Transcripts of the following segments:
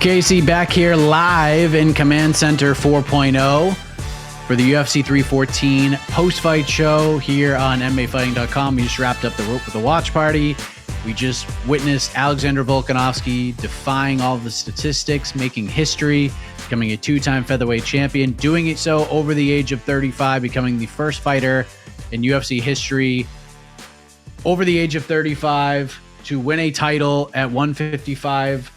Casey back here live in Command Center 4.0 for the UFC 314 post-fight show here on MMAfighting.com. We just wrapped up the watch party. We just witnessed Alexander Volkanovski defying all the statistics, making history, becoming a two-time featherweight champion, doing it so over the age of 35, becoming the first fighter in UFC history over the age of 35 to win a title at 155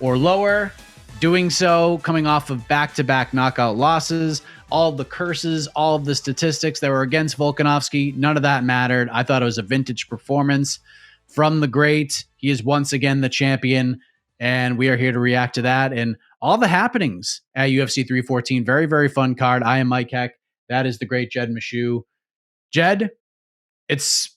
or lower, doing so coming off of back-to-back knockout losses. All of the curses, all of the statistics that were against Volkanovski, none of that mattered. I thought it was a vintage performance from the great. He is once again the champion, and we are here to react to that and all the happenings at UFC 314. Very, very fun card. I am Mike Heck. That is the great Jed Meshew. Jed, it's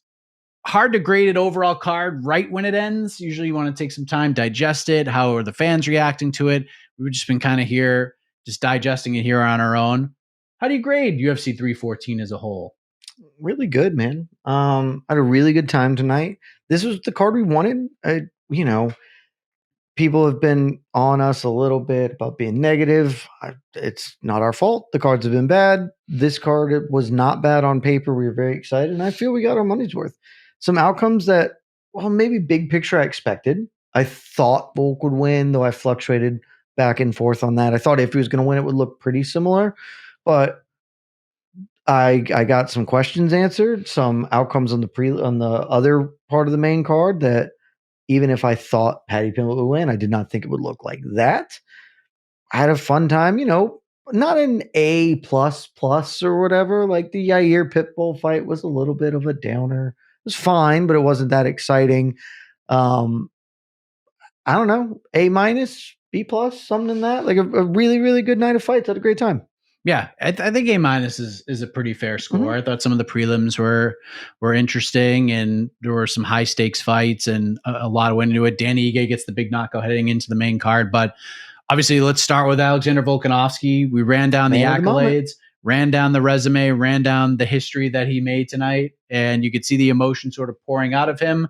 hard to grade an overall card right when it ends. Usually you want to take some time, digest it. How are the fans reacting to it? We've just been kind of here, just digesting it here on our own. How do you grade UFC 314 as a whole? Really good, man. I had a really good time tonight. This was the card we wanted. People have been on us a little bit about being negative. It's not our fault. The cards have been bad. This card, it was not bad on paper. We were very excited, and I feel we got our money's worth. Some outcomes that, well, maybe big picture I expected. I thought Volk would win, though I fluctuated back and forth on that. I thought if he was going to win, it would look pretty similar, but I got some questions answered, some outcomes on the other part of the main card that even if I thought Paddy Pimblett would win, I did not think it would look like that. I had a fun time, not an A++ or whatever. Like the Yair Pitbull fight was a little bit of a downer. It was fine, but it wasn't that exciting. I don't know, A-, B+, something in that. Like a really, really good night of fights. I had a great time. Yeah, I think A- is a pretty fair score. Mm-hmm. I thought some of the prelims were interesting, and there were some high stakes fights, and a lot went into it. Danny Ige gets the big knockout heading into the main card, but obviously, let's start with Alexander Volkanovski. We ran down the accolades, ran down the resume, ran down the history that he made tonight, and you could see the emotion sort of pouring out of him.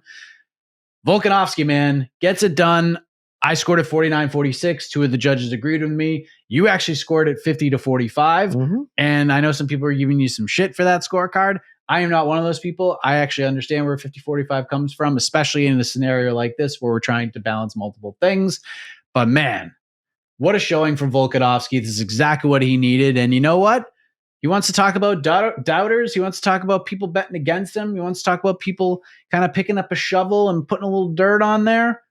Volkanovski, man, gets it done. I scored at 49-46. Two of the judges agreed with me. You actually scored at 50-45. Mm-hmm. And I know some people are giving you some shit for that scorecard. I am not one of those people. I actually understand where 50-45 comes from, especially in a scenario like this where we're trying to balance multiple things. But man, what a showing from Volkanovski. This is exactly what he needed. And you know what? He wants to talk about doubters. He wants to talk about people betting against him. He wants to talk about people kind of picking up a shovel and putting a little dirt on there.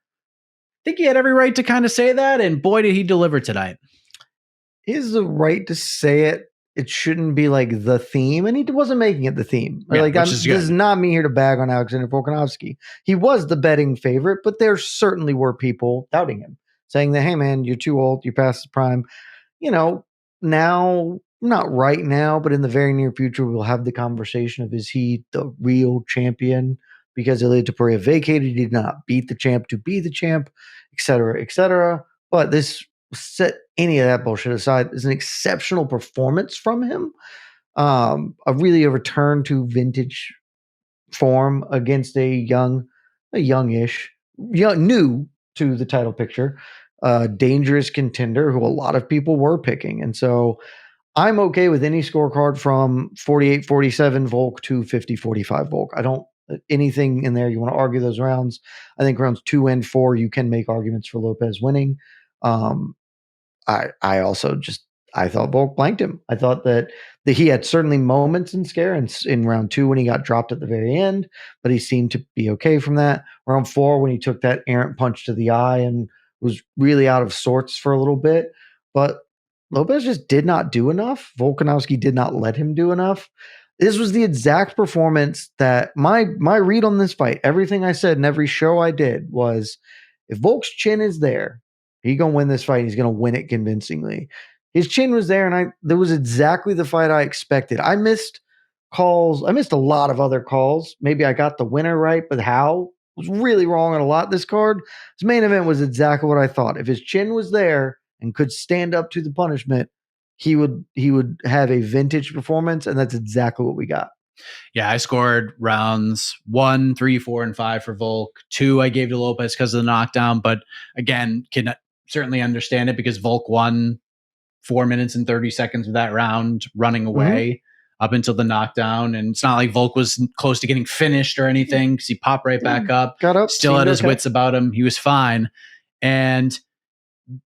I think he had every right to kind of say that, and boy, did he deliver tonight. He has the right to say it. It shouldn't be like the theme, and he wasn't making it the theme. Yeah, this is not me here to bag on Alexander Volkanovski. He was the betting favorite, but there certainly were people doubting him, saying that, hey, man, you're too old, you're past the prime. Now, not right now, but in the very near future, we'll have the conversation of, is he the real champion? Because Ilia Topuria vacated, he did not beat the champ to be the champ, et cetera, et cetera. But this, set any of that bullshit aside, is an exceptional performance from him. A return to vintage form against new to the title picture, dangerous contender who a lot of people were picking. And so I'm okay with any scorecard from 48-47 Volk to 50-45 Volk. I don't anything in there you want to argue those rounds. I think rounds 2 and 4 you can make arguments for Lopez winning. I thought Volk blanked him. I thought that he had certainly moments in scare in round 2 when he got dropped at the very end, but he seemed to be okay from that. Round 4 when he took that errant punch to the eye and was really out of sorts for a little bit, but Lopez just did not do enough. Volkanovski did not let him do enough. This was the exact performance that my read on this fight, everything I said in every show I did was, if Volk's chin is there, he's going to win this fight. He's going to win it convincingly. His chin was there, and there was exactly the fight I expected. I missed calls. I missed a lot of other calls. Maybe I got the winner right, but how was really wrong on a lot of this card. His main event was exactly what I thought. If his chin was there and could stand up to the punishment, he would have a vintage performance, and that's exactly what we got. Yeah, I scored rounds 1, 3, 4, and 5 for Volk. 2 I gave to Lopez because of the knockdown, but again, certainly understand it because Volk won 4 minutes and 30 seconds of that round running away up until the knockdown. And it's not like Volk was close to getting finished or anything because he popped right back up, got up, still had his wits about him. He was fine. And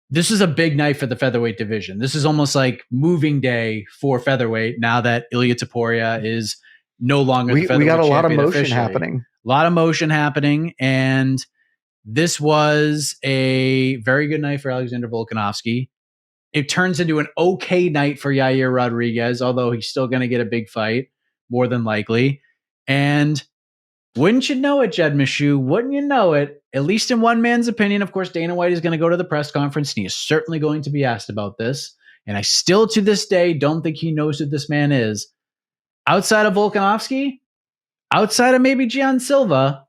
this is a big night for the featherweight division. This is almost like moving day for featherweight now that Ilia Topuria is no longer the featherweight we got a lot of motion officially. happening. A lot of motion happening. And this was a very good night for Alexander Volkanovski. It turns into an okay night for Yair Rodriguez, although he's still going to get a big fight, more than likely. And wouldn't you know it, Jed Meshew? Wouldn't you know it? At least in one man's opinion, of course, Dana White is going to go to the press conference, and he is certainly going to be asked about this. And I still, to this day, don't think he knows who this man is. Outside of Volkanovski, outside of maybe Gian Silva,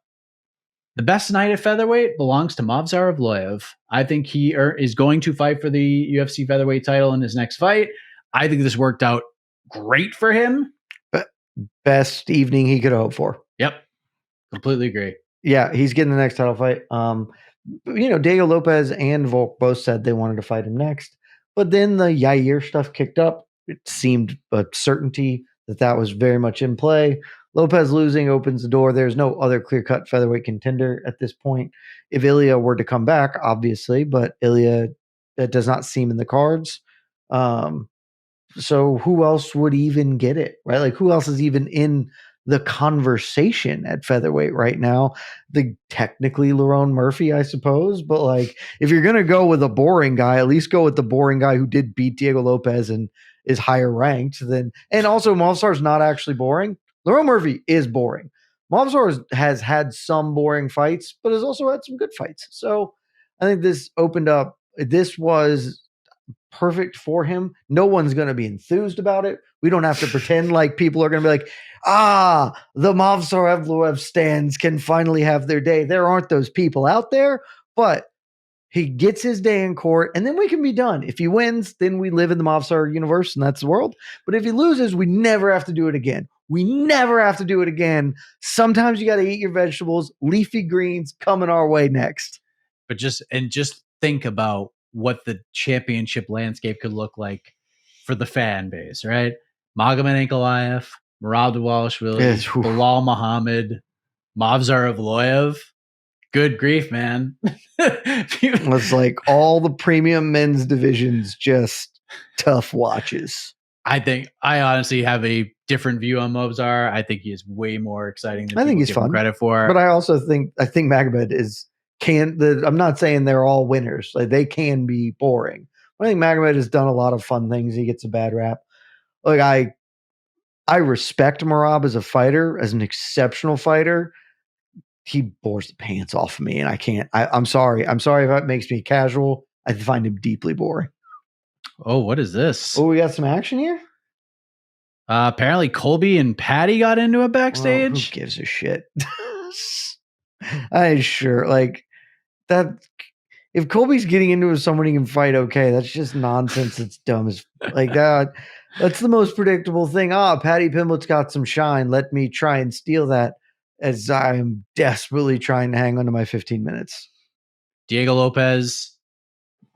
the best night at featherweight belongs to Movsar Evloev. I think he is going to fight for the UFC featherweight title in his next fight. I think this worked out great for him. Best evening he could hope for. Yep. Completely agree. Yeah, he's getting the next title fight. Diego Lopez and Volk both said they wanted to fight him next. But then the Yair stuff kicked up. It seemed a certainty that was very much in play. Lopez losing opens the door. There's no other clear-cut featherweight contender at this point. If Ilia were to come back, obviously, but Ilia, that does not seem in the cards. So who else would even get it, right? Like, who else is even in the conversation at featherweight right now? Technically Lerone Murphy, I suppose, but like, if you're going to go with a boring guy, at least go with the boring guy who did beat Diego Lopez and is higher ranked than, and also Movsar's not actually boring. Lerone Murphy is boring. Movsar has had some boring fights, but has also had some good fights. So I think this opened up. This was perfect for him. No one's going to be enthused about it. We don't have to pretend like people are going to be like, the Movsar Evloev stands can finally have their day. There aren't those people out there, but he gets his day in court, and then we can be done. If he wins, then we live in the Movsar universe, and that's the world. But if he loses, we never have to do it again. We never have to do it again. Sometimes you got to eat your vegetables. Leafy greens coming our way next. But just think about what the championship landscape could look like for the fan base, right? Magomed Ankalaev, Merab Dvalishvili, Bilal Muhammad, Movsar Evloev. Good grief, man. It's like all the premium men's divisions, just tough watches. I honestly have a different view on Movsar. I think he is way more exciting than I think he's fun credit for. But I also think Magomed I'm not saying they're all winners. Like, they can be boring. I think Magomed has done a lot of fun things. He gets a bad rap. Like, I respect Merab as a fighter, as an exceptional fighter. He bores the pants off of me, and I can't. I'm sorry. I'm sorry if that makes me casual. I find him deeply boring. Oh, what is this? Oh, we got some action here? Apparently Colby and Paddy got into a backstage. Well, who gives a shit? I sure like that. If Colby's getting into it with someone he can fight, okay, that's just nonsense. It's dumb as like that. That's the most predictable thing. Paddy Pimblett's got some shine. Let me try and steal that, as I am desperately trying to hang on to my 15 minutes. Diego Lopez,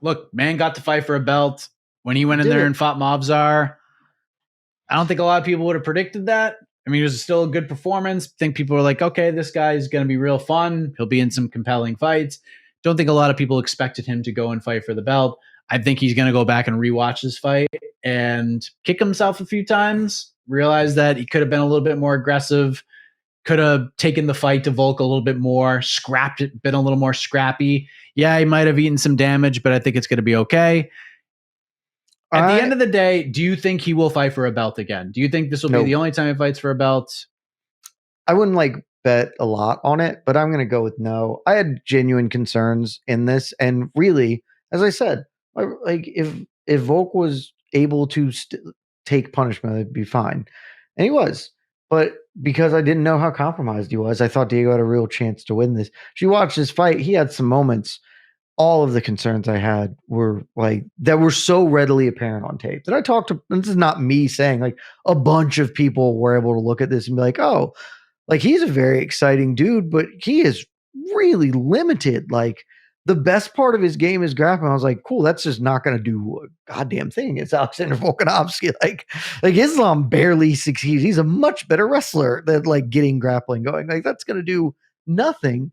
look, man got to fight for a belt. When he went in there and fought Movsar, I don't think a lot of people would have predicted that. I mean, it was still a good performance. I think people were like, okay, this guy's going to be real fun. He'll be in some compelling fights. Don't think a lot of people expected him to go and fight for the belt. I think he's going to go back and rewatch this fight and kick himself a few times, realize that he could have been a little bit more aggressive, could have taken the fight to Volk a little bit more, scrapped it, been a little more scrappy. Yeah, he might have eaten some damage, but I think it's going to be okay. At the end of the day, do you think he will fight for a belt again? Do you think this will be the only time he fights for a belt? I wouldn't bet a lot on it, but I'm going to go with no. I had genuine concerns in this, and really, as I said, if Volk was able to take punishment, it'd be fine, and he was. But because I didn't know how compromised he was, I thought Diego had a real chance to win this. If you watch this fight, he had some moments. All of the concerns I had were that were so readily apparent on tape that I talked to. This is not me saying, a bunch of people were able to look at this and be like, oh, he's a very exciting dude, but he is really limited. the best part of his game is grappling. I was like, cool, that's just not going to do a goddamn thing. It's Alexander Volkanovski. Like Islam barely succeeds. He's a much better wrestler than like getting grappling going. Like that's going to do nothing.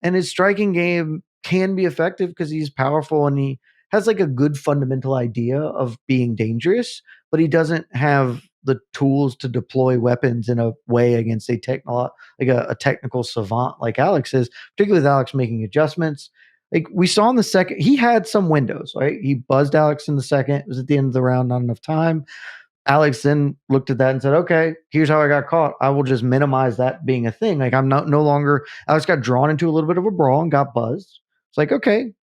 And his striking game can be effective because he's powerful and he has like a good fundamental idea of being dangerous, but he doesn't have the tools to deploy weapons in a way against a technical savant like Alex is, particularly with Alex making adjustments. Like we saw in the second, he had some windows, right? He buzzed Alex in the second. It was at the end of the round, not enough time. Alex then looked at that and said, okay, here's how I got caught. I will just minimize that being a thing. Like I'm no longer, Alex got drawn into a little bit of a brawl and got buzzed. It's like, okay,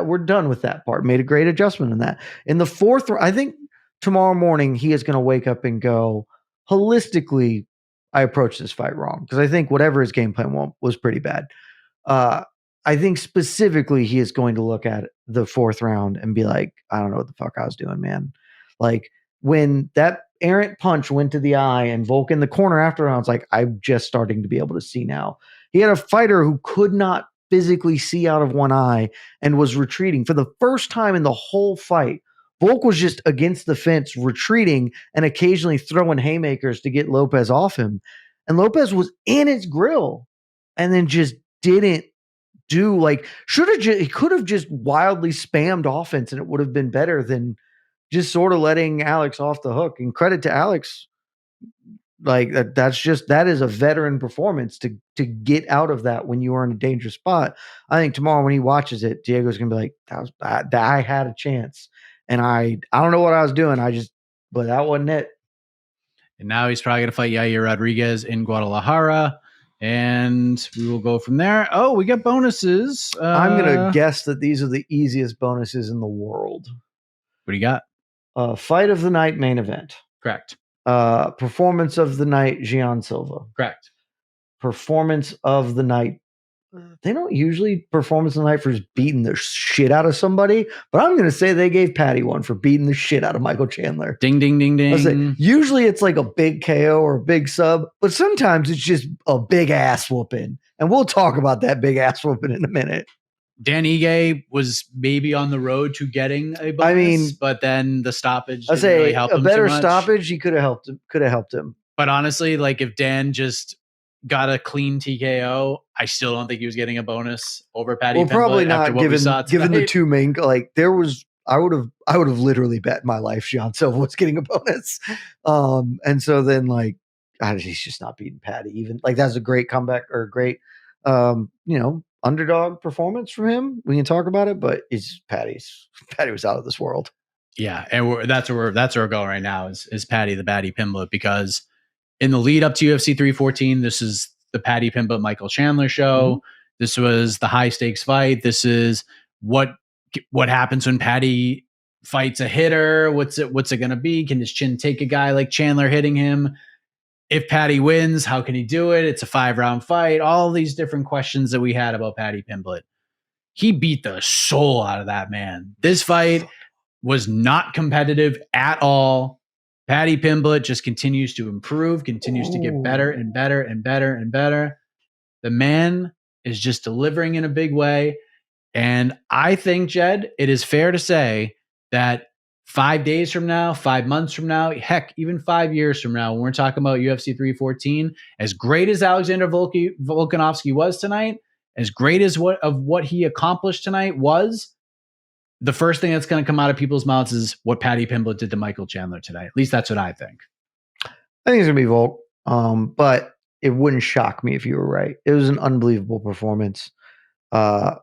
we're done with that part. Made a great adjustment in that. In the fourth, I think tomorrow morning, he is going to wake up and go, holistically, I approached this fight wrong. Because I think whatever his game plan was pretty bad. I think specifically he is going to look at the fourth round and be like, I don't know what the fuck I was doing, man. Like when that errant punch went to the eye and Volk in the corner after, I was like, I'm just starting to be able to see now. He had a fighter who could not physically see out of one eye and was retreating for the first time in the whole fight. Volk was just against the fence, retreating and occasionally throwing haymakers to get Lopez off him. And Lopez was in his grill and then just didn't do like he could have just wildly spammed offense and it would have been better than just sort of letting Alex off the hook. And credit to Alex, like that is a veteran performance to get out of that when you are in a dangerous spot. I think tomorrow when he watches it, Diego's gonna be like, I had a chance and I don't know what I was doing. But that wasn't it. And now he's probably gonna fight Yair Rodriguez in Guadalajara. And we will go from there. Oh, we got bonuses. I'm going to guess that these are the easiest bonuses in the world. What do you got? Fight of the night main event. Correct. Performance of the night, Gian Silva. Correct. Performance of the night. They don't usually performance of the night for just beating the shit out of somebody, but I'm going to say they gave Paddy one for beating the shit out of Michael Chandler. Ding, ding, ding, ding. Usually it's like a big KO or a big sub, but sometimes it's just a big ass whooping. And we'll talk about that big ass whooping in a minute. Dan Ige was maybe on the road to getting a bonus, but then the stoppage didn't really help him. A better stoppage, he could have helped him. But honestly, like if Dan just got a clean TKO, I still don't think he was getting a bonus over Paddy Pimblett. Probably not given the two main, like there was, I would have literally bet my life Gian Silva was getting a bonus. And so then like, God, he's just not beating Paddy even. Like that's a great comeback or great, underdog performance from him. We can talk about it, but Paddy was out of this world. Yeah. And that's where we're going right now is Paddy the Baddy Pimblett, because in the lead up to UFC 314, this is the Paddy Pimblett Michael Chandler show. Mm-hmm. This was the high stakes fight. This is what happens when Paddy fights a hitter. What's it going to be? Can his chin take a guy like Chandler hitting him? If Paddy wins, how can he do it? It's a 5-round fight. All these different questions that we had about Paddy Pimblett. He beat the soul out of that man. This fight was not competitive at all. Paddy Pimblett just continues to improve, continues to get better and better and better and better. The man is just delivering in a big way. And I think, Jed, it is fair to say that 5 days from now, 5 months from now, heck, even 5 years from now, when we're talking about UFC 314, as great as Alexander Volkanovski was tonight, as great as what he accomplished tonight was, the first thing that's going to come out of people's mouths is what Paddy Pimblett did to Michael Chandler today. At least that's what I think. I think it's going to be Volk, but it wouldn't shock me if you were right. It was an unbelievable performance. It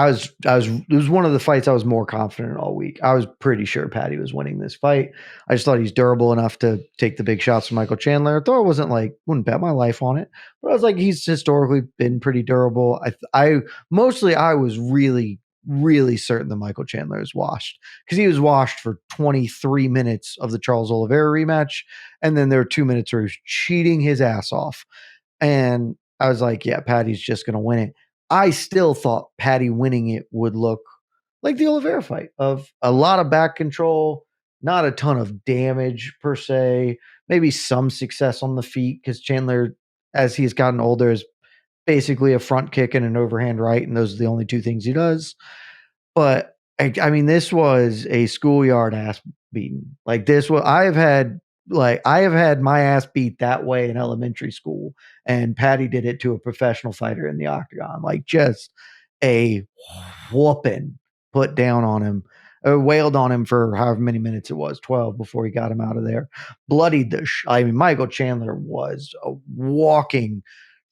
was one of the fights I was more confident in all week. I was pretty sure Paddy was winning this fight. I just thought he's durable enough to take the big shots from Michael Chandler. Though I wouldn't bet my life on it, but I was like, he's historically been pretty durable. I was really, really certain that Michael Chandler is washed because he was washed for 23 minutes of the Charles Oliveira rematch. And then there were 2 minutes where he was cheating his ass off. And I was like, yeah, Paddy's just going to win it. I still thought Paddy winning it would look like the Oliveira fight of a lot of back control, not a ton of damage per se, maybe some success on the feet because Chandler, as he's gotten older, has basically a front kick and an overhand right, and those are the only two things he does. But I mean, this was a schoolyard ass beating. Like this was I have had my ass beat that way in elementary school, and Paddy did it to a professional fighter in the octagon. Like just a whooping put down on him, wailed on him for however many minutes it was, 12 before he got him out of there. Bloodied I mean, Michael Chandler was a walking,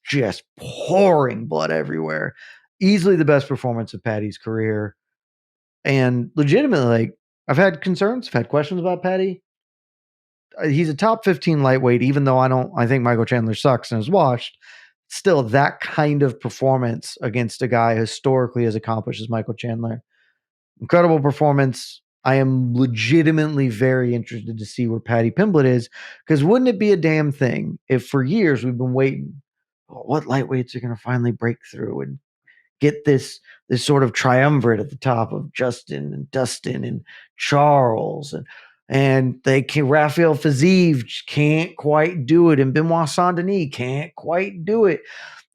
just pouring blood everywhere. Easily the best performance of Paddy's career. And legitimately, like, I've had concerns, I've had questions about Paddy. He's a top 15 lightweight, even though I think Michael Chandler sucks and is washed. Still, that kind of performance against a guy historically as accomplished as Michael Chandler. Incredible performance. I am legitimately very interested to see where Paddy Pimblett is, because wouldn't it be a damn thing if for years we've been waiting, what lightweights are going to finally break through and get this sort of triumvirate at the top of Justin and Dustin and Charles and they can Rafael Fiziev can't quite do it, and Benoit Saint-Denis can't quite do it,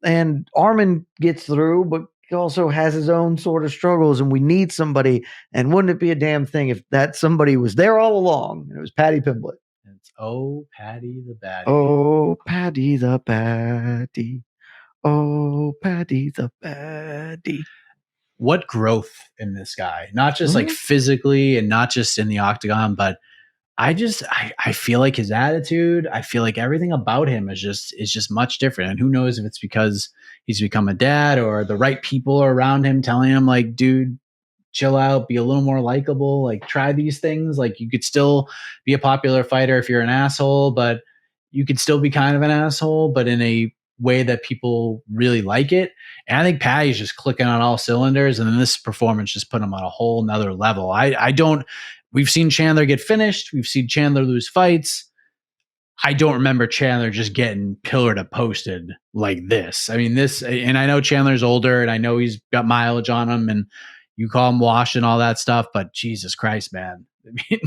and Armin gets through, but he also has his own sort of struggles, and we need somebody. And wouldn't it be a damn thing if that somebody was there all along and it was Paddy Pimblett? It's Paddy the Baddy. Oh, Paddy the Baddy. Oh, Paddy the Baddy. What growth in this guy, not just like physically and not just in the octagon, but I feel like his attitude, I feel like everything about him is just much different. And who knows if it's because he's become a dad or the right people are around him telling him like, dude, chill out, be a little more likable, like try these things. Like you could still be a popular fighter if you're an asshole, but you could still be kind of an asshole, but in a way that people really like it. And I think Paddy's just clicking on all cylinders, and then this performance just put him on a whole nother level. We've seen Chandler get finished. We've seen Chandler lose fights. I don't remember Chandler just getting pillared and posted like this. I mean, and I know Chandler's older and I know he's got mileage on him and you call him washed and all that stuff, but Jesus Christ, man. I mean,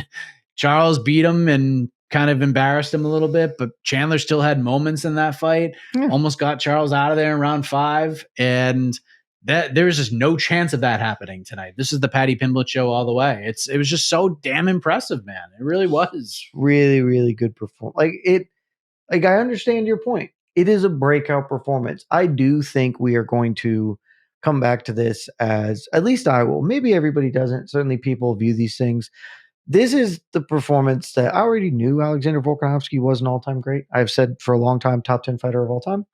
Charles beat him and kind of embarrassed him a little bit, but Chandler still had moments in that fight. Almost got Charles out of there in round 5, and that there was just no chance of that happening tonight. This is the Paddy Pimblett show all the way. It was just so damn impressive, man. It really was. Really, really good performance. Like I understand your point. It is a breakout performance. I do think we are going to come back to this as, at least I will. Maybe everybody doesn't. Certainly people view these things. This is the performance that I already knew Alexander Volkanovski was an all-time great. I've said for a long time, top 10 fighter of all time.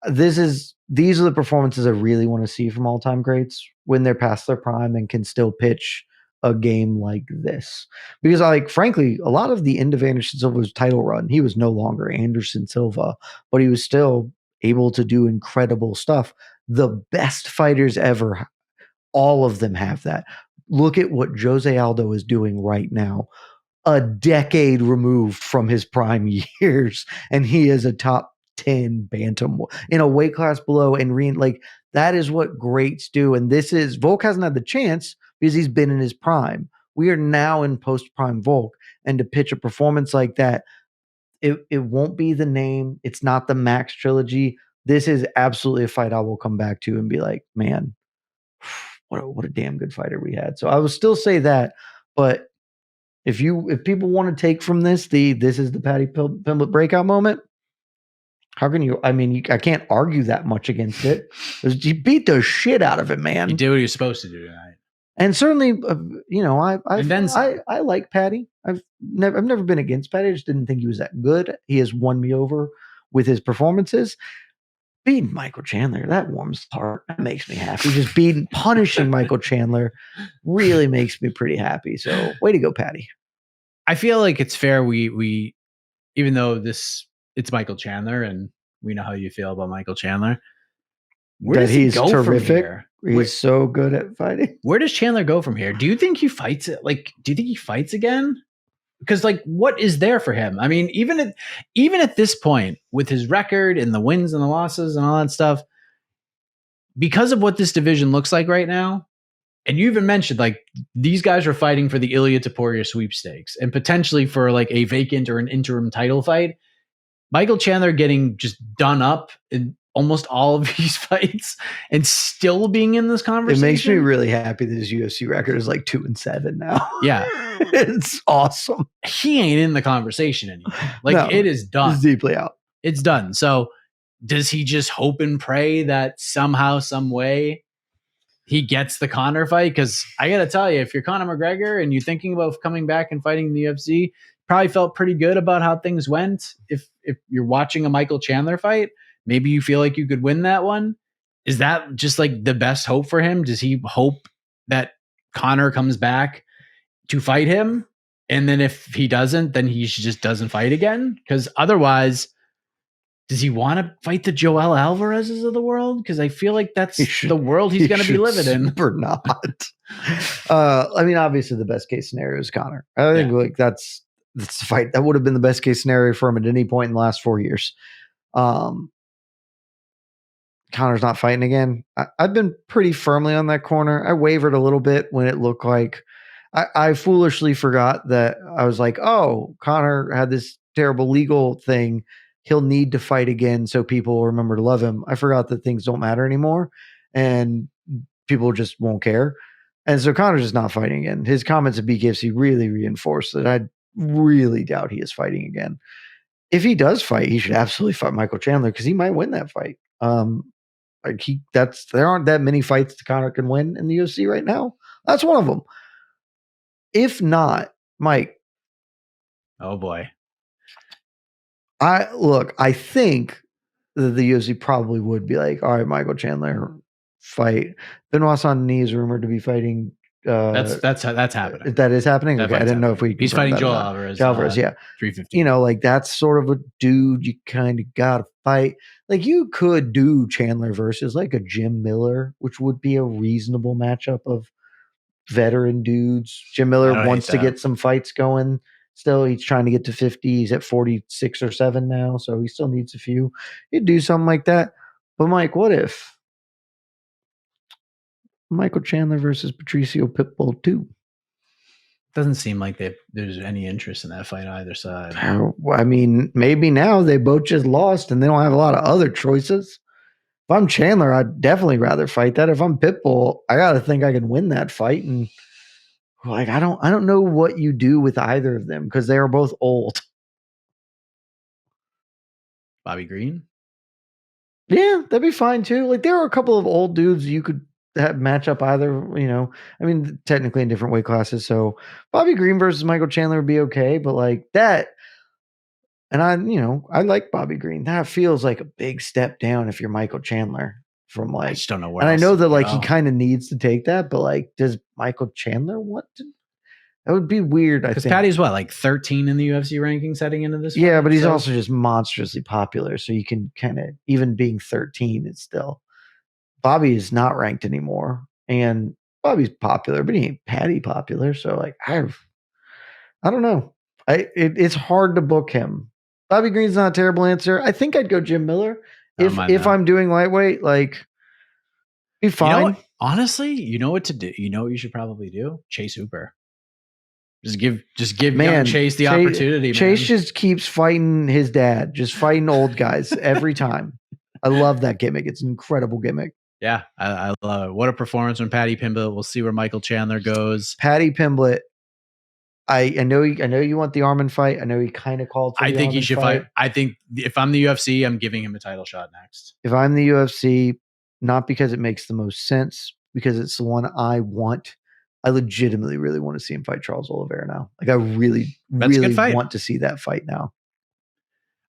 These are the performances I really want to see from all-time greats when they're past their prime and can still pitch a game like this. Because frankly, a lot of the end of Anderson Silva's title run, he was no longer Anderson Silva, but he was still able to do incredible stuff. The best fighters ever, all of them have that. Look at what Jose Aldo is doing right now, a decade removed from his prime years, and he is a top 10 bantam in a weight class below, and that is what greats do. And Volk hasn't had the chance because he's been in his prime. We are now in post-prime Volk, and to pitch a performance like that, it won't be the name. It's not the Max trilogy. This is absolutely a fight I will come back to and be like, man, what a damn good fighter we had. So I will still say that, but if people want to take from this is the Paddy Pimblett breakout moment, how can you? I mean, I can't argue that much against it. You beat the shit out of it, man. You did what you're supposed to do tonight. And certainly, I like Paddy. I've never been against Paddy. I just didn't think he was that good. He has won me over with his performances. Beating Michael Chandler, that warms the heart. That makes me happy. Just punishing Michael Chandler really makes me pretty happy. So way to go, Paddy. I feel like it's fair. We even though it's Michael Chandler and we know how you feel about Michael Chandler. Where does he go terrific. From here? He's so good at fighting. Where does Chandler go from here? Do you think he fights it? Do you think he fights again? Because what is there for him? I mean, even at this point, with his record and the wins and the losses and all that stuff, because of what this division looks like right now, and you even mentioned these guys are fighting for the Ilya Topuria sweepstakes and potentially for a vacant or an interim title fight. Michael Chandler getting just done up almost all of these fights and still being in this conversation. It makes me really happy that his UFC record is like 2-7 now. Yeah. It's awesome. He ain't in the conversation anymore. Like, No, it is done. It's deeply out. It's done. So does he just hope and pray that somehow, some way he gets the Conor fight? Because I got to tell you, if you're Conor McGregor and you're thinking about coming back and fighting in the UFC, probably felt pretty good about how things went. If you're watching a Michael Chandler fight, maybe you feel like you could win that one. Is that just like the best hope for him? Does he hope that Conor comes back to fight him? And then if he doesn't, then he just doesn't fight again? Because otherwise, does he want to fight the Joel Alvarez's of the world? Because I feel like that's the world he's going to be living in. Super not. I mean, obviously, the best case scenario is Conor. I think like that's the fight that would have been the best case scenario for him at any point in the last 4 years. Conor's not fighting again. I've been pretty firmly on that corner. I wavered a little bit when it looked like I foolishly forgot that I was like, oh, Conor had this terrible legal thing. He'll need to fight again so people will remember to love him. I forgot that things don't matter anymore and people just won't care. And so Conor's just not fighting again. His comments at BKFC really reinforced that. I really doubt he is fighting again. If he does fight, he should absolutely fight Michael Chandler because he might win that fight. There aren't that many fights that Conor can win in the UFC right now. That's one of them. If not, Mike. Oh boy. I think that the UFC probably would be like, all right, Michael Chandler, fight. Benoit Saint-Denis is rumored to be fighting. That's happening. That is happening. Okay, I didn't know if he's fighting Joel Alvarez. Alvarez, yeah, 350. Like that's sort of a dude you kind of gotta fight. Like you could do Chandler versus like a Jim Miller, which would be a reasonable matchup of veteran dudes. Jim Miller wants to get some fights going. Still, he's trying to get to 50. He's at 46 or 7 now, so he still needs a few. He'd do something like that. But Mike, what if Michael Chandler versus Patricio Pitbull 2? Doesn't seem like there's any interest in that fight either side. I mean, maybe now they both just lost and they don't have a lot of other choices. If I'm Chandler, I'd definitely rather fight that. If I'm Pitbull, I gotta think I can win that fight. And like I don't know what you do with either of them because they are both old. Bobby Green? Yeah, that'd be fine too. Like there are a couple of old dudes you could match up either, I mean, technically in different weight classes. So Bobby Green versus Michael Chandler would be okay, but like that, and I like Bobby Green. That feels like a big step down if you're Michael Chandler from like, I just don't know where. And I know that like he kind of needs to take that, but like, does Michael Chandler want to? That would be weird. I think because Paddy's like 13 in the UFC rankings heading into this. Yeah, but he's also just monstrously popular, so you can kind of even being 13, it's still. Bobby is not ranked anymore, and Bobby's popular, but he ain't Paddy popular. So like, I don't know. It's hard to book him. Bobby Green's not a terrible answer. I think I'd go Jim Miller if I'm doing lightweight. Like, be fine. Honestly, you know what to do. You know what you should probably do? Chase Hooper. Just give young Chase the opportunity. Chase just keeps fighting his dad, just fighting old guys every time. I love that gimmick. It's an incredible gimmick. Yeah, I love it. What a performance from Paddy Pimblett. We'll see where Michael Chandler goes. Paddy Pimblett. I know you want the Armin fight. I know he kind of called for I think he should fight. I think if I'm the UFC, I'm giving him a title shot next. If I'm the UFC, not because it makes the most sense, because it's the one I want. I legitimately really want to see him fight Charles Oliveira now. Like I really want to see that fight now.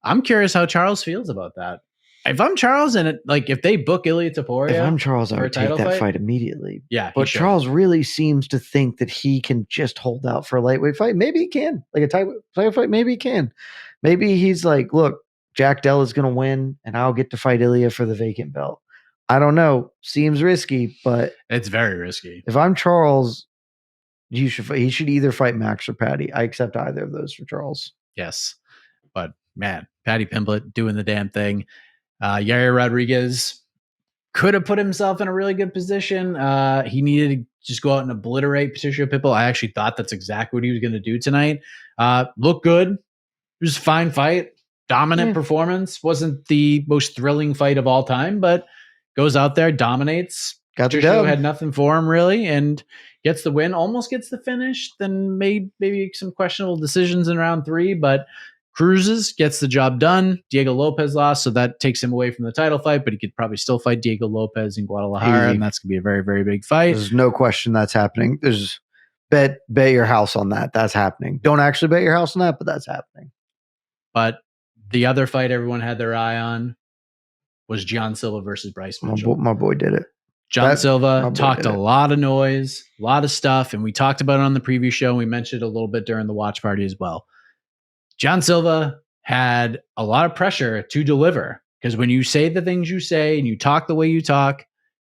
I'm curious how Charles feels about that. If I'm Charles and if they book Ilia Topuria, if I'm Charles, I would take that fight immediately. Yeah, but Charles really seems to think that he can just hold out for a lightweight fight. Maybe he can, like a title fight. Maybe he can. Maybe he's like, look, Jack Dell is going to win, and I'll get to fight Ilia for the vacant belt. I don't know. Seems risky, but it's very risky. If I'm Charles, he should either fight Max or Paddy. I accept either of those for Charles. Yes, but man, Paddy Pimblett doing the damn thing. Yair Rodriguez could have put himself in a really good position. He needed to just go out and obliterate Patricio Pitbull. I actually thought that's exactly what he was going to do tonight. Looked good. It was a fine fight. dominant performance. Wasn't the most thrilling fight of all time, but goes out there, dominates. Got the Patricio dub. had nothing for him really, and gets the win. Almost gets the finish. Then made maybe some questionable decisions in round 3, but cruises, gets the job done. Diego Lopez lost, so that takes him away from the title fight, but he could probably still fight Diego Lopez in Guadalajara, and that's going to be a very, very big fight. There's no question that's happening. There's bet your house on that. That's happening. Don't actually bet your house on that, but that's happening. But the other fight everyone had their eye on was John Silva versus Bryce Mitchell. My boy did it. John Silva talked a lot of noise, a lot of stuff, and we talked about it on the preview show. And we mentioned it a little bit during the watch party as well. John Silva had a lot of pressure to deliver because when you say the things you say and you talk the way you talk,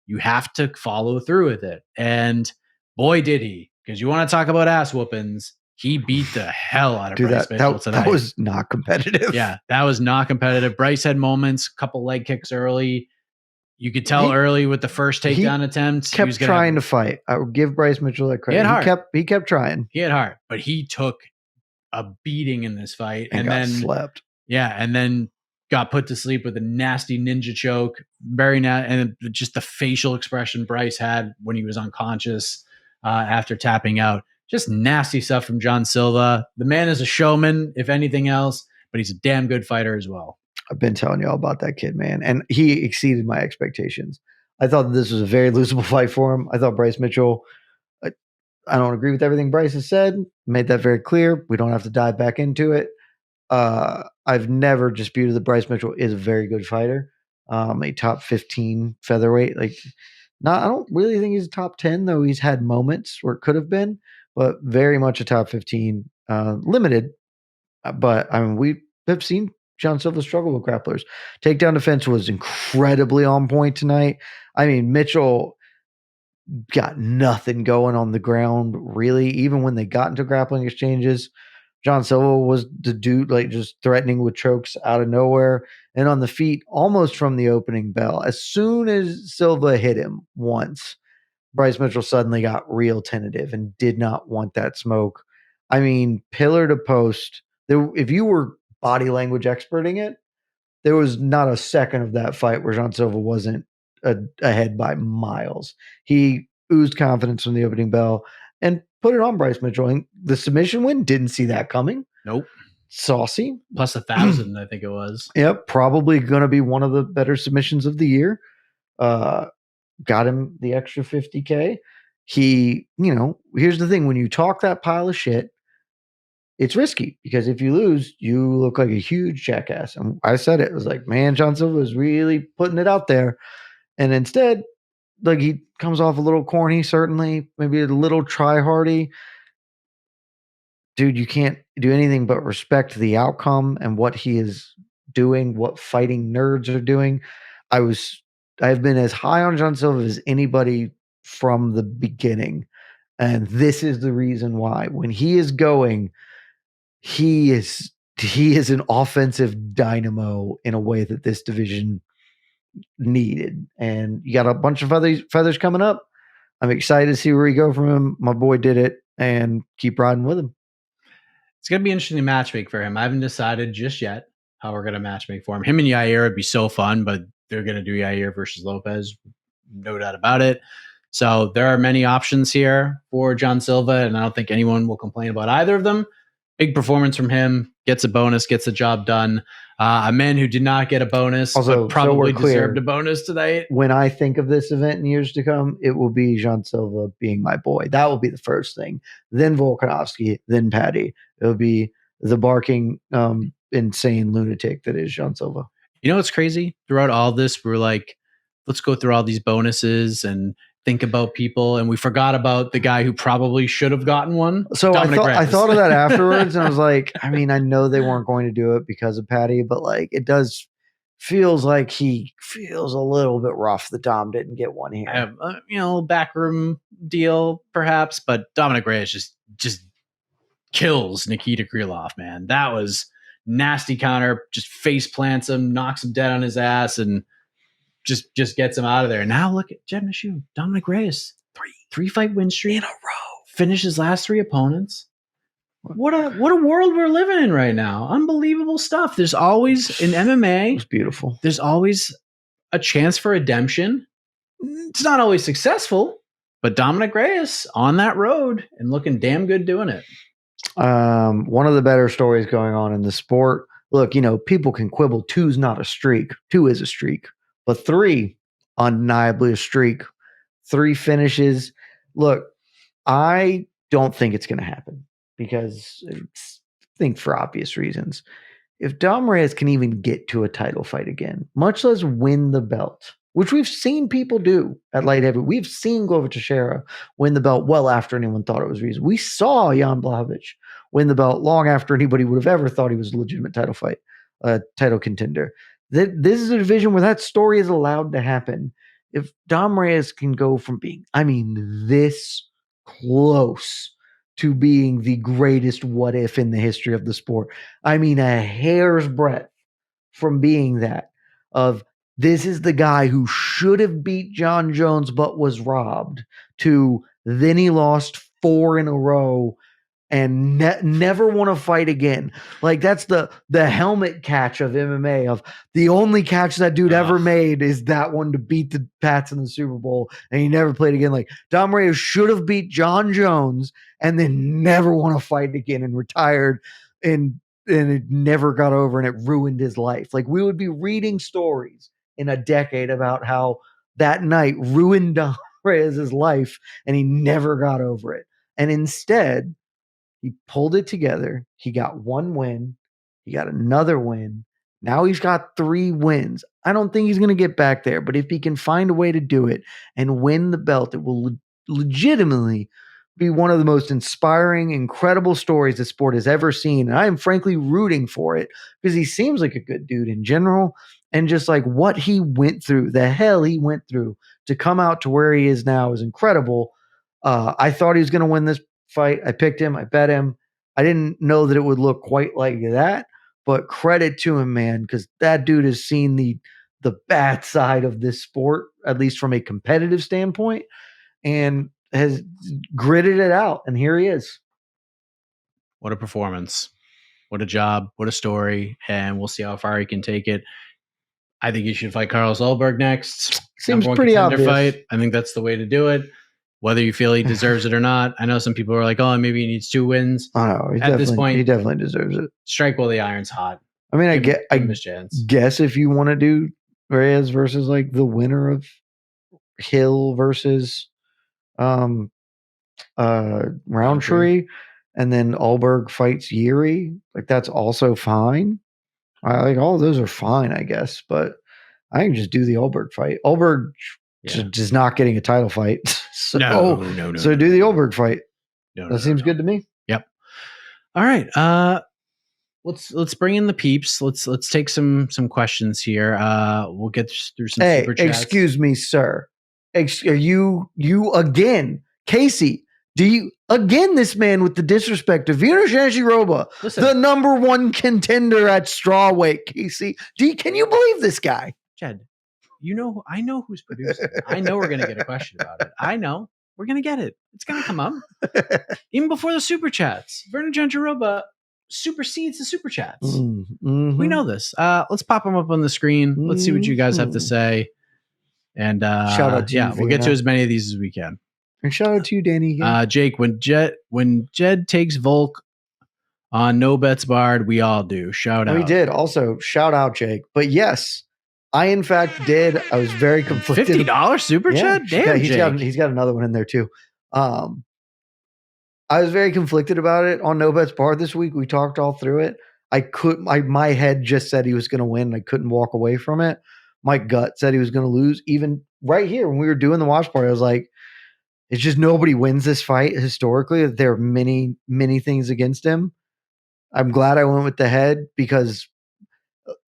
you have to follow through with it. And boy, did he, because you want to talk about ass whoopings. He beat the hell out of Bryce Mitchell tonight. That was not competitive. Yeah, that was not competitive. Bryce had moments, couple leg kicks early. You could tell early with the first takedown attempt. He kept trying to fight. I would give Bryce Mitchell that credit. He kept trying. He had heart, but he took a beating in this fight and then slept. Yeah, and then got put to sleep with a nasty ninja choke. Very nasty, and just the facial expression Bryce had when he was unconscious after tapping out. Just nasty stuff from John Silva. The man is a showman, if anything else, but he's a damn good fighter as well. I've been telling you all about that kid, man. And he exceeded my expectations. I thought that this was a very losable fight for him. I thought Bryce Mitchell, I don't agree with everything Bryce has said. Made that very clear. We don't have to dive back into it. I've never disputed that Bryce Mitchell is a very good fighter. A top 15 featherweight. I don't really think he's a top 10, though he's had moments where it could have been, but very much a top 15, limited. But I mean, we have seen John Silva struggle with grapplers. Takedown defense was incredibly on point tonight. I mean, Mitchell got nothing going on the ground, really. Even when they got into grappling exchanges, John Silva was the dude, just threatening with chokes out of nowhere. And on the feet, almost from the opening bell. As soon as Silva hit him once, Bryce Mitchell suddenly got real tentative and did not want that smoke. I mean, pillar to post. If you were body language experting it, there was not a second of that fight where John Silva wasn't ahead by miles. He oozed confidence from the opening bell and put it on Bryce Mitchell. And the submission win, didn't see that coming. Nope. Saucy. Plus 1,000, I think it was. Yep. Probably going to be one of the better submissions of the year. Got him the extra 50K. He, here's the thing. When you talk that pile of shit, it's risky because if you lose, you look like a huge jackass. And I said it. It was like, man, John Silva was really putting it out there. And instead, he comes off a little corny, certainly, maybe a little try-hardy. Dude, you can't do anything but respect the outcome and what he is doing, what fighting nerds are doing. I've been as high on John Silva as anybody from the beginning. And this is the reason why. When he is going, he is an offensive dynamo in a way that this division needed. And you got a bunch of other feathers coming up. I'm excited to see where you go from him. My boy did it, and keep riding with him. It's going to be interesting to matchmake for him. I haven't decided just yet how we're going to matchmake for him. Him and Yair would be so fun, but they're going to do Yair versus Lopez. No doubt about it. So there are many options here for John Silva, and I don't think anyone will complain about either of them. Big performance from him. Gets a bonus, gets the job done. A man who did not get a bonus, also, but probably deserved a bonus tonight. When I think of this event in years to come, it will be John Silva being my boy. That will be the first thing. Then Volkanovski, then Paddy. It'll be the barking, insane lunatic that is John Silva. You know what's crazy? Throughout all this, we're like, let's go through all these bonuses and think about people, and we forgot about the guy who probably should have gotten one. So I thought of that afterwards, and I was like, I mean, I know they weren't going to do it because of Paddy, but it does feels like he feels a little bit rough that Dom didn't get one here. Backroom deal perhaps, but Dominic Reyes just kills Nikita Krylov, man. That was nasty counter, just face plants him, knocks him dead on his ass, and just gets him out of there. Now look at Jed Meshew, Dominic Reyes, three fight win streak in a row. Finished his last 3 opponents. What a world we're living in right now. Unbelievable stuff. There's always in MMA. It's beautiful. There's always a chance for redemption. It's not always successful, but Dominic Reyes on that road and looking damn good doing it. One of the better stories going on in the sport. Look, people can quibble. 2's not a streak. 2 is a streak, but 3, undeniably a streak. 3 finishes. Look, I don't think it's going to happen because I think for obvious reasons. If Dom Reyes can even get to a title fight again, much less win the belt, which we've seen people do at light heavy. We've seen Glover Teixeira win the belt well after anyone thought it was reasonable. We saw Jan Blachowicz win the belt long after anybody would have ever thought he was a legitimate title contender. This is a division where that story is allowed to happen. If Dom Reyes can go from being, this close to being the greatest what if in the history of the sport, a hair's breadth from being that, of this is the guy who should have beat John Jones but was robbed, to then he lost 4 in a row and never want to fight again. Like, that's the helmet catch of MMA, of the only catch that dude ever made is that one to beat the Pats in the Super Bowl, and he never played again. Like, Dom Reyes should have beat John Jones and then never want to fight again and retired, and it never got over and it ruined his life. Like, we would be reading stories in a decade about how that night ruined Dom Reyes' life and he never got over it. And instead, he pulled it together. He got 1 win. He got another win. Now he's got 3 wins. I don't think he's going to get back there, but if he can find a way to do it and win the belt, it will legitimately be one of the most inspiring, incredible stories the sport has ever seen. And I am frankly rooting for it because he seems like a good dude in general. And just like what he went through, the hell he went through to come out to where he is now is incredible. I thought he was going to win this fight. I picked him. I bet him. I didn't know that it would look quite like that, but credit to him, man, because that dude has seen the bad side of this sport, at least from a competitive standpoint, and has gritted it out. And here he is. What a performance. What a job. What a story. And we'll see how far he can take it. I think he should fight Carlos Ulberg next. Seems pretty obvious. Fight. I think that's the way to do it. Whether you feel he deserves it or not. I know some people are like, oh, maybe he needs 2 wins. Oh, no, at this point, he definitely deserves it. Strike while the iron's hot. I guess if you want to do Reyes versus like the winner of Hill versus Roundtree, and then Ulberg fights Yuri, like that's also fine. All of those are fine, I guess, but I can just do the Ulberg fight. Ulberg just not getting a title fight. So, no. So do the Ulberg fight. That seems good to me. Yep. All right. Let's bring in the peeps. Let's take some questions here. We'll get through some super chats. Excuse me, sir. Are you again, Casey? Do you again this man with the disrespect of Vino Shanshi-Roba, the number 1 contender at strawweight? Casey, can you believe this guy? Jed, I know who's producing. I know we're gonna get a question about it. I know we're gonna get it. It's gonna come up even before the super chats. Vernon Janjaroba supersedes the super chats. Mm-hmm. We know this. Let's pop them up on the screen. Let's see what you guys have to say. And shout out to you, we'll get to as many of these as we can. And shout out to you, Danny. Jake, when Jed takes Volk on No Bets Barred, we all do. Shout out. We did. Also, shout out, Jake. But yes, I in fact did. I was very conflicted. $50 super chat? Damn, he's got another one in there too. I was very conflicted about it on No Bets Barred this week. We talked all through it. My head just said he was going to win. I couldn't walk away from it. My gut said he was going to lose. Even right here when we were doing the watch party, I was like, it's just nobody wins this fight historically. There are many, many things against him. I'm glad I went with the head because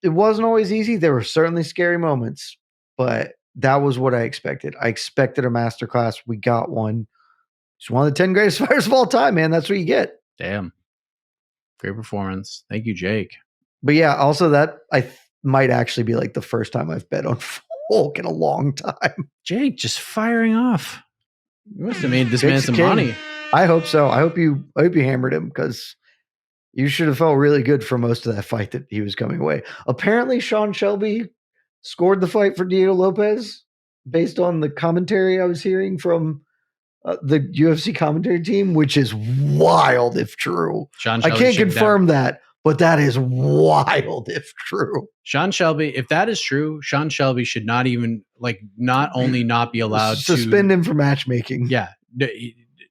it wasn't always easy. There were certainly scary moments, but that was what I expected. I expected a masterclass. We got one. It's one of the 10 greatest fighters of all time, man. That's what you get. Damn. Great performance. Thank you, Jake. But yeah, also that might actually be like the first time I've bet on Volk in a long time. Jake just firing off. You must have made this man some money. I hope so. I hope you hammered him because You should have felt really good for most of that fight that he was coming away. Apparently, Sean Shelby scored the fight for Diego Lopez based on the commentary I was hearing from the UFC commentary team, which is wild if true. I can't confirm that, but that is wild if true. Sean Shelby, if that is true, Sean Shelby should not even not only not be allowed to suspend him for matchmaking. Yeah.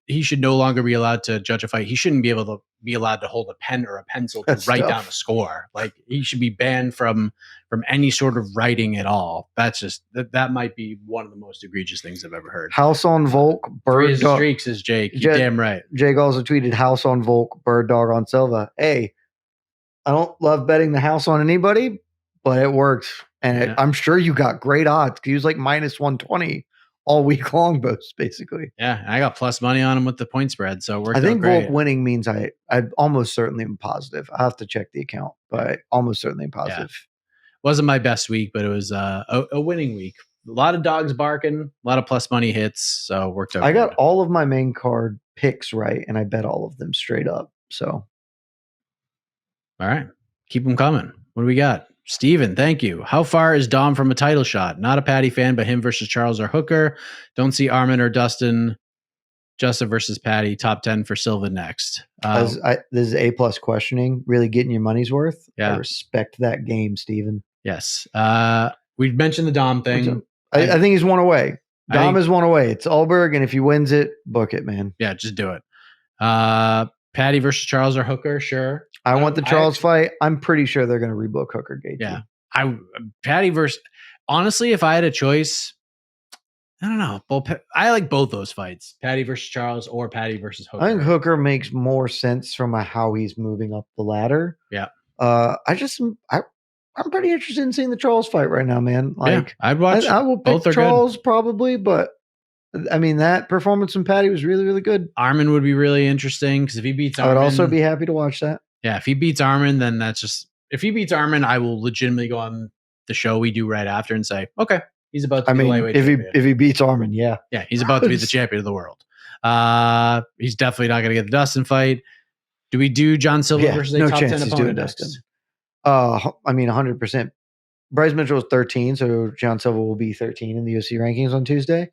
He should no longer be allowed to judge a fight. He shouldn't be able to be allowed to hold a pen or a pencil to write down a score. He should be banned from any sort of writing at all. That's just that might be one of the most egregious things I've ever heard. House on Volk, bird dog. Streaks is Jake. You're damn right. Jake also tweeted house on Volk, bird dog on Silva. Hey, I don't love betting the house on anybody, but it worked. And I'm sure you got great odds. He was like minus 120 all week long, both basically. Yeah, I got plus money on him with the point spread, so it worked. I think out great. Volk winning means I almost certainly am positive. I have to check the account, but I almost certainly am positive. Yeah. Wasn't my best week, but it was a winning week. A lot of dogs barking, a lot of plus money hits, so it worked out. I got all of my main card picks right, and I bet all of them straight up. So, all right, keep them coming. What do we got? Steven, thank you. How far is Dom from a title shot? Not a Paddy fan, but him versus Charles or Hooker. Don't see Armin or Justin versus Paddy. Top 10 for Silva next. This is A+ questioning. Really getting your money's worth. Yeah. I respect that game, Steven. Yes. We mentioned the Dom thing. I think he's one away. Dom is one away. It's Alberg, and if he wins it, book it, man. Yeah, just do it. Paddy versus Charles or Hooker, sure. I want the Charles fight. I'm pretty sure they're going to rebook Hooker Gaethje. Yeah, Paddy versus. Honestly, if I had a choice, I don't know. I like both those fights: Paddy versus Charles or Paddy versus Hooker. I think Hooker makes more sense from how he's moving up the ladder. Yeah. I'm pretty interested in seeing the Charles fight right now, man. I'd watch. I will pick Charles probably, but. I mean, that performance from Paddy was really, really good. Armin would be really interesting because if he beats Armin, I would also be happy to watch that. Yeah, if he beats Armin, then if he beats Armin, I will legitimately go on the show we do right after and say, okay, he's about to be the lightweight champion. If he beats Armin, yeah. Yeah, he's about to be the champion of the world. He's definitely not going to get the Dustin fight. Do we do John Silva versus a top 10 opponent next? 100%. Bryce Mitchell is 13, so John Silva will be 13 in the UFC rankings on Tuesday.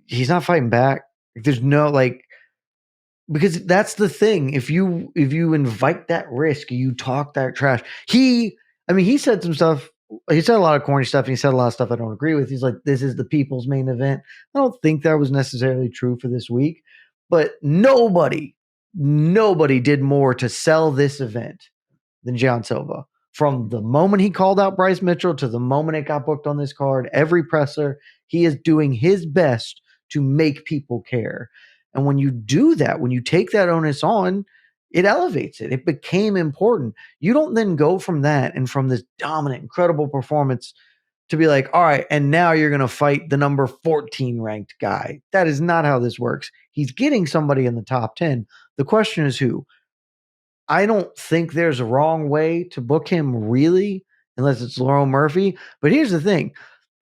He's not fighting back. There's no because that's the thing. If you invite that risk, you talk that trash. He said some stuff. He said a lot of corny stuff, and he said a lot of stuff I don't agree with. He's like, this is the people's main event. I don't think that was necessarily true for this week, but nobody did more to sell this event than John Silva. From the moment he called out Bryce Mitchell to the moment it got booked on this card, every presser, he is doing his best to make people care. And when you do that, when you take that onus on, it elevates it. It became important. You don't then go from that and from this dominant, incredible performance to be like, all right, and now you're going to fight the number 14 ranked guy. That is not how this works. He's getting somebody in the top 10. The question is who? I don't think there's a wrong way to book him really, unless it's Lerone Murphy. But here's the thing.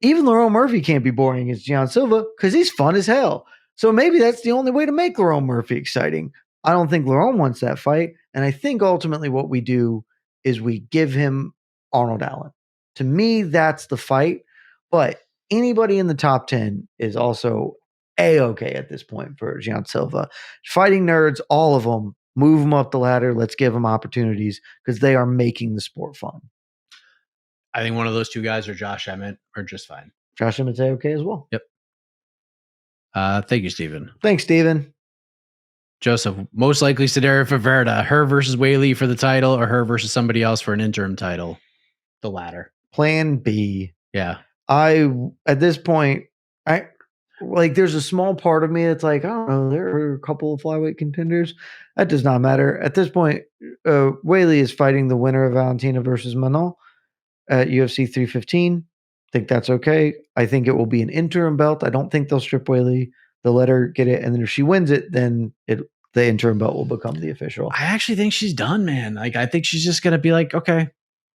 Even Lerone Murphy can't be boring against John Silva because he's fun as hell. So maybe that's the only way to make Lerone Murphy exciting. I don't think Lerone wants that fight. And I think ultimately what we do is we give him Arnold Allen. To me, that's the fight. But anybody in the top 10 is also A-okay at this point for John Silva. Fighting nerds, all of them, move them up the ladder. Let's give them opportunities because they are making the sport fun. I think one of those two guys or Josh Emmett are just fine. Josh Emmett's A-okay as well. Yep. Thank you, Steven. Thanks, Steven. Joseph, most likely Sedera Faverda, her versus Whaley for the title or her versus somebody else for an interim title? The latter. Plan B. Yeah. At this point, there's a small part of me that's like, I don't know, there are a couple of flyweight contenders. That does not matter. At this point, Whaley is fighting the winner of Valentina versus Manon at UFC 315. I think that's okay. I think it will be an interim belt. I don't think they'll strip Whaley. They'll let her get it. And then if she wins it, then the interim belt will become the official. I actually think she's done, man. I think she's just going to be like, okay,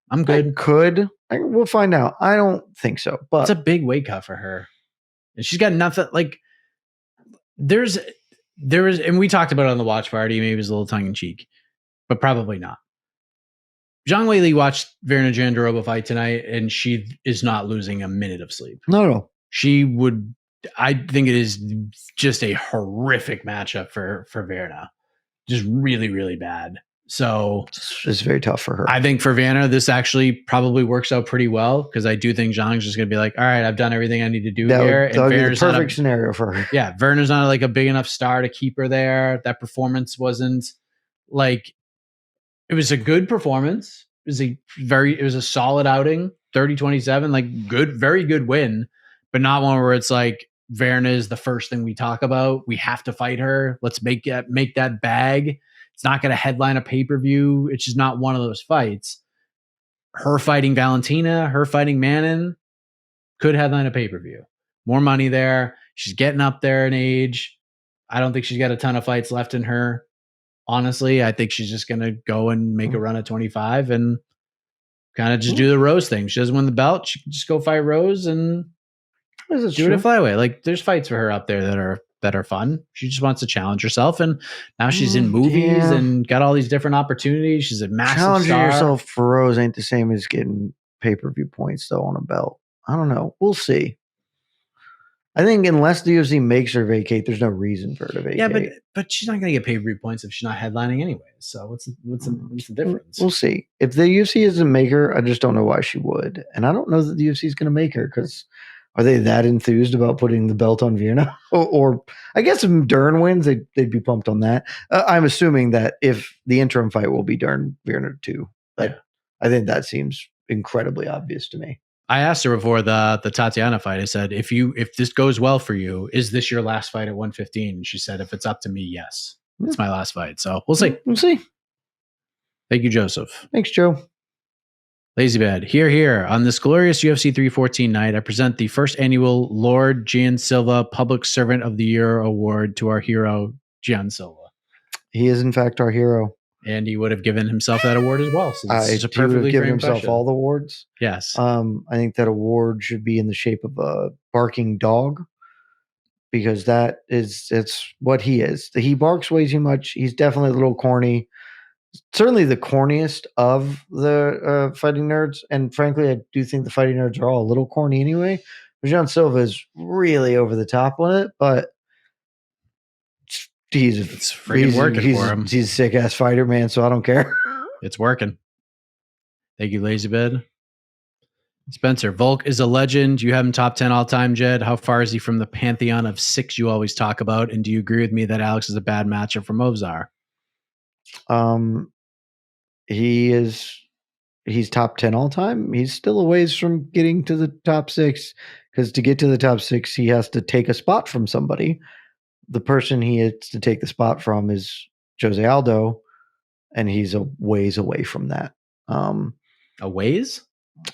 I'm good. We'll find out. I don't think so. But it's a big weight cut for her. And she's got nothing there was, and we talked about it on the watch party. Maybe it was a little tongue in cheek. but probably not. Zhang Weili watched Virna Jandiroba fight tonight, and she is not losing a minute of sleep. No. She would. I think it is just a horrific matchup for Virna. Just really, really bad. So it's very tough for her. I think for Vanna, this actually probably works out pretty well because I do think Zhang's just going to be like, all right, I've done everything I need to do here. That would be the perfect scenario for her. Yeah, Werner's not like a big enough star to keep her there. That performance wasn't like, it was a good performance. It was a solid outing, 30-27, like good, very good win, but not one where it's like, Verna is the first thing we talk about. We have to fight her. Let's make that bag. It's not going to headline a pay-per-view. It's just not one of those fights. Her fighting Valentina, her fighting Manon could headline a pay-per-view. More money there. She's getting up there in age. I don't think she's got a ton of fights left in her. Honestly, I think she's just going to go and make a run at 25 and kind of just do the Rose thing. She doesn't win the belt. She can just go fight Rose and do it at flyweight. Like there's fights for her up there that are fun. She just wants to challenge herself, and now she's in movies and got all these different opportunities. She's a massive challenging star. yourself for Rose ain't the same as getting pay-per-view points though on a belt. I don't know. We'll see. I think unless the UFC makes her vacate, there's no reason for her to vacate. Yeah, but she's not going to get pay-per-view points if she's not headlining anyways. So what's the difference? We'll see. If the UFC doesn't make her, I just don't know why she would. And I don't know that the UFC is going to make her because are they that enthused about putting the belt on Vienna? or I guess if Dern wins, they'd be pumped on that. I'm assuming that if the interim fight will be Dern Vienna too. But I think that seems incredibly obvious to me. I asked her before the Tatiana fight. I said, if this goes well for you, is this your last fight at 115? And she said, if it's up to me, yes. It's my last fight. So we'll see. We'll see. Thank you, Joseph. Thanks, Joe. Lazy Bed. Here. On this glorious UFC 314 night, I present the first annual Lord Gian Silva Public Servant of the Year Award to our hero, Gian Silva. He is, in fact, our hero. And he would have given himself that award as well. So he would have given himself all the awards. Yes. I think that award should be in the shape of a barking dog because it's what he is. He barks way too much. He's definitely a little corny. Certainly the corniest of the fighting nerds. And frankly, I do think the fighting nerds are all a little corny anyway. But Gian Silva is really over the top on it, but it's freaking working for him. He's a sick ass fighter, man. So I don't care. It's working. Thank you, Lazy Bed. Spencer, Volk is a legend. You have him top 10 all time, Jed. How far is he from the pantheon of 6 you always talk about? And do you agree with me that Alex is a bad matchup for Movzar? He's top 10 all time. He's still a ways from getting to the top 6 because to get to the top 6, he has to take a spot from somebody. The person he has to take the spot from is Jose Aldo, and he's a ways away from that. A ways?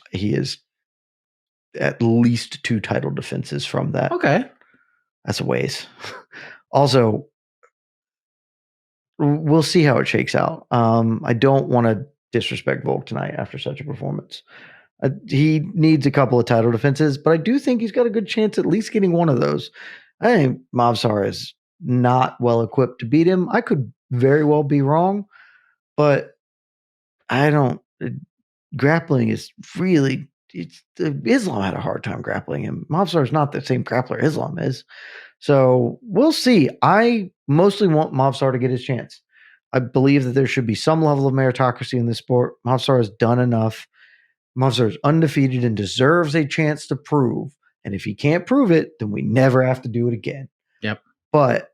He is at least 2 title defenses from that. Okay. That's a ways. Also, we'll see how it shakes out. I don't want to disrespect Volk tonight after such a performance. He needs a couple of title defenses, but I do think he's got a good chance at least getting one of those. I think Movzar is not well equipped to beat him. I could very well be wrong, but I don't. Grappling is really. Islam had a hard time grappling him. Movzar is not the same grappler Islam is. So we'll see. I mostly want Movzar to get his chance. I believe that there should be some level of meritocracy in this sport. Movzar has done enough. Movzar is undefeated and deserves a chance to prove. And if he can't prove it, then we never have to do it again. Yep. But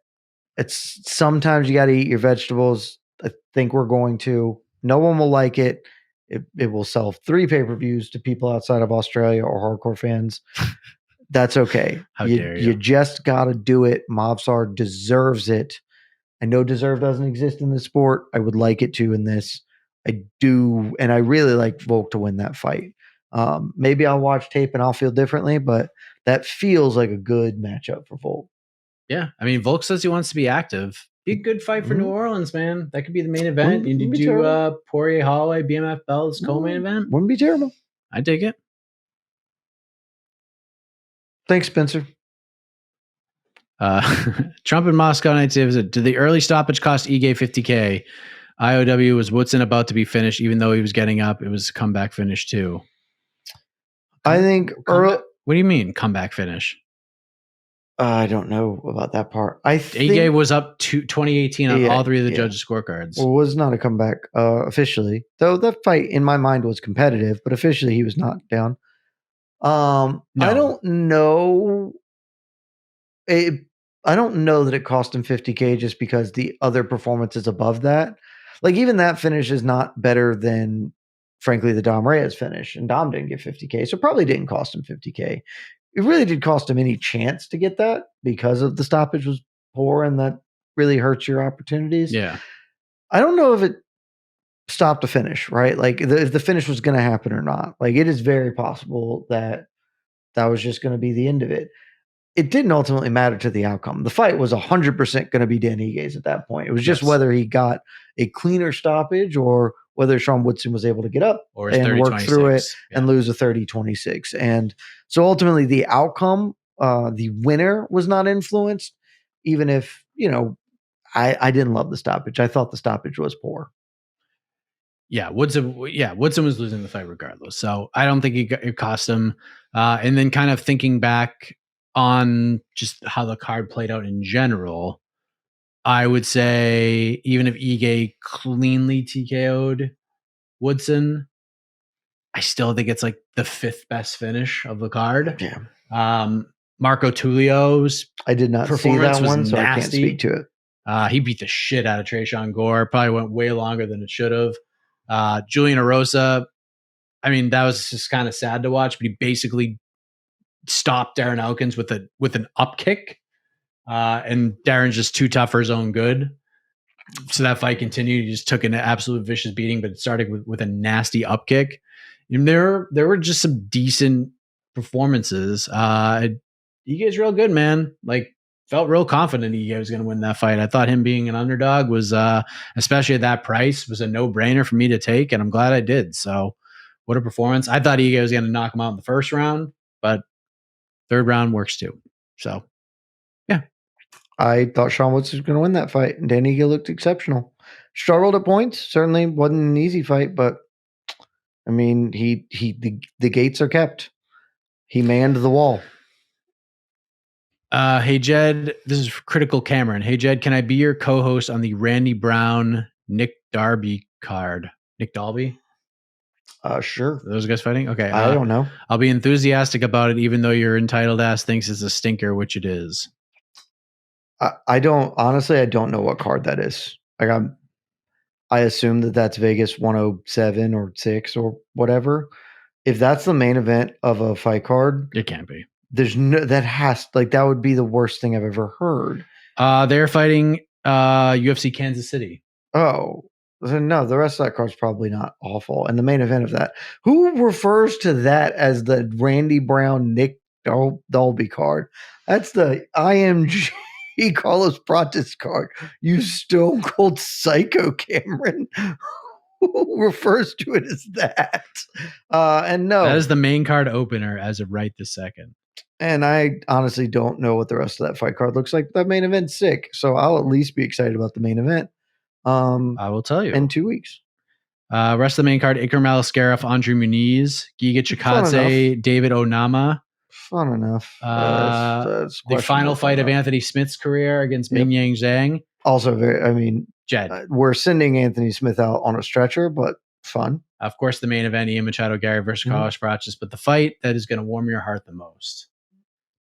it's sometimes you got to eat your vegetables. I think we're going to. No one will like it. It will sell 3 pay-per-views to people outside of Australia or hardcore fans. That's okay. How dare you? You just got to do it. Movzar deserves it. I know deserve doesn't exist in this sport. I would like it to in this. I do. And I really like Volk to win that fight. Maybe I'll watch tape and I'll feel differently, but that feels like a good matchup for Volk. Yeah. I mean, Volk says he wants to be active. Be a good fight for New Orleans, man. That could be the main event. You need to do Poirier Holloway, BMF Bells co-main event. Wouldn't be terrible. I dig it. Thanks, Spencer. Trump in Moscow 19 visit. Did the early stoppage cost Ige $50K? IOW, was Woodson about to be finished, even though he was getting up? It was a comeback finish too. I think What do you mean comeback finish? I don't know about that part. AJ was up to 2018 on all three of the judges' scorecards. Well, it was not a comeback officially, though. That fight in my mind was competitive, but officially he was not down. No. I don't know. I don't know that it cost him $50K just because the other performances above that, like even that finish is not better than, frankly, the Dom Reyes finish, and Dom didn't get $50K, so it probably didn't cost him $50K. It really did cost him any chance to get that because of the stoppage was poor, and that really hurts your opportunities. Yeah. I don't know if it stopped a finish, right? Like if the finish was going to happen or not. Like it is very possible that was just going to be the end of it. It didn't ultimately matter to the outcome. The fight was 100% going to be Dan Igue's at that point. It was just whether he got a cleaner stoppage or whether Sean Woodson was able to get up and work through it and lose a 30-26. And so ultimately the outcome, the winner was not influenced, even if, I didn't love the stoppage. I thought the stoppage was poor. Yeah, Woodson was losing the fight regardless. So I don't think it cost him. And then kind of thinking back on just how the card played out in general, I would say even if Ige cleanly TKO'd Woodson, I still think it's like the fifth best finish of the card. Yeah. Marco Tulio's I did not see that one, so I can't speak to it. He beat the shit out of Tresean Gore. Probably went way longer than it should have. Julian Erosa, I mean, that was just kind of sad to watch, but he basically stopped Darren Elkins with an up kick. And Darren's just too tough for his own good. So that fight continued. He just took an absolute vicious beating, but it started with a nasty up kick. And there were just some decent performances. Igue's real good, man. Like, felt real confident Ige was going to win that fight. I thought him being an underdog was, especially at that price, was a no-brainer for me to take, and I'm glad I did. So what a performance. I thought Ige was going to knock him out in the first round, but third round works too. So, yeah. I thought Sean Woods was going to win that fight, and Dan Ige looked exceptional. Struggled at points. Certainly wasn't an easy fight, but I mean, the gates are kept. He manned the wall. Hey Jed, this is Critical Cameron. Hey Jed, can I be your co-host on the Randy Brown Nick Darby card? Nick Dalby? Sure. Are those guys fighting? Okay. I don't know. I'll be enthusiastic about it, even though your entitled ass thinks it's a stinker, which it is. I don't know what card that is. Like I assume that that's Vegas 107 or 6 or whatever. If that's the main event of a fight card, it can't be. That would be the worst thing I've ever heard. They're fighting UFC Kansas City. Oh, no, the rest of that card's probably not awful. And the main event of that, who refers to that as the Randy Brown Nick Dalby card? That's the IMG Carlos Prates card. You stone cold psycho, Cameron. Who refers to it as that? And no, that is the main card opener as of right this second. And I honestly don't know what the rest of that fight card looks like. That main event's sick, so I'll at least be excited about the main event. I will tell you in 2 weeks. Rest of the main card: Ikram Aliskerov, Andre Muniz, Giga Chikadze, David Onama. Fun enough. That's the final fight of Anthony Smith's career against Ming Yang Zhang. Also, Jed, we're sending Anthony Smith out on a stretcher, but fun. Of course, the main event: Ian Machado Gary versus Carlos Prates. But the fight that is going to warm your heart the most: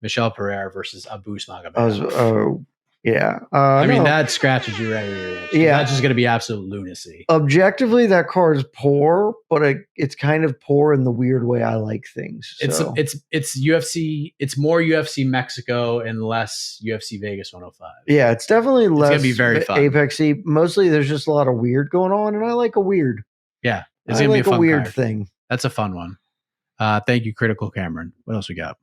Michel Pereira versus Abu Smagomedov. Yeah. I mean, that scratches you right here. Yeah. That's just going to be absolute lunacy. Objectively, that card is poor, but it's kind of poor in the weird way I like things. So. It's UFC. It's more UFC Mexico and less UFC Vegas 105. Yeah, it's definitely less. It's going to be very fun. Apexy. Mostly, there's just a lot of weird going on, and I like a weird. Yeah, it's going to be a fun weird card. Thing. That's a fun one. Thank you, Critical Cameron. What else we got?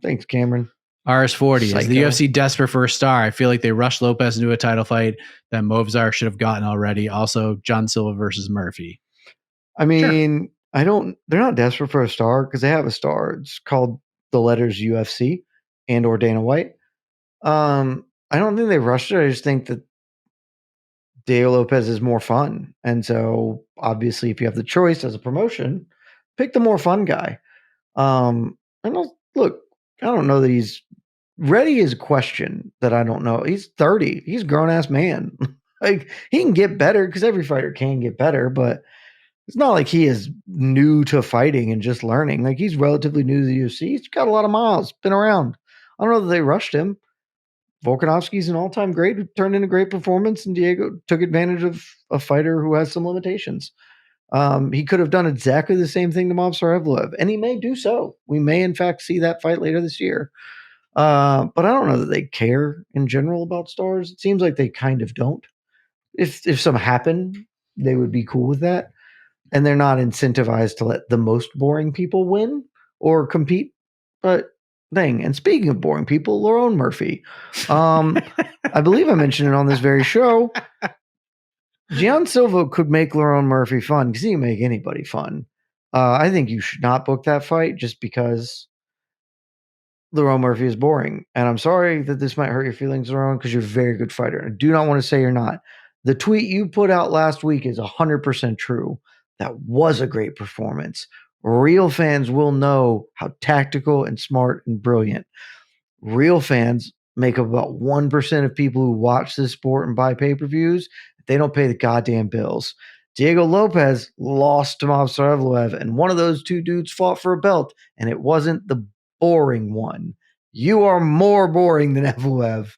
Thanks, Cameron. RS40. Psycho. Is the UFC desperate for a star? I feel like they rushed Lopez into a title fight that Movzar should have gotten already. Also, John Silva versus Murphy. I mean, sure. They're not desperate for a star because they have a star. It's called the letters UFC and or Dana White. I don't think they rushed it. I just think that Diego Lopez is more fun. And so obviously if you have the choice as a promotion, pick the more fun guy. And look, I don't know that he's ready is a question that I don't know. He's 30. He's a grown ass man. Like he can get better because every fighter can get better, but it's not like he is new to fighting and just learning. Like he's relatively new to the UFC. He's got a lot of miles, been around. I don't know that they rushed him. Volkanovski's an all-time great who turned in a great performance, and Diego took advantage of a fighter who has some limitations. He could have done exactly the same thing to Movsarevlev, and he may do so. We may, in fact, see that fight later this year. But I don't know that they care in general about stars. It seems like they kind of don't. If some happen, they would be cool with that. And they're not incentivized to let the most boring people win or compete. But dang, and speaking of boring people, Lerone Murphy. I believe I mentioned it on this very show. Gian Silva could make Lerone Murphy fun because he can make anybody fun. I think you should not book that fight just because Lerone Murphy is boring. And I'm sorry that this might hurt your feelings, Lerone, because you're a very good fighter. I do not want to say you're not. The tweet you put out last week is 100% true. That was a great performance. Real fans will know how tactical and smart and brilliant. Real fans make up about 1% of people who watch this sport and buy pay-per-views. They don't pay the goddamn bills. Diego Lopez lost to Movsarevlev, and one of those two dudes fought for a belt, and it wasn't the boring one. You are more boring than Evloev.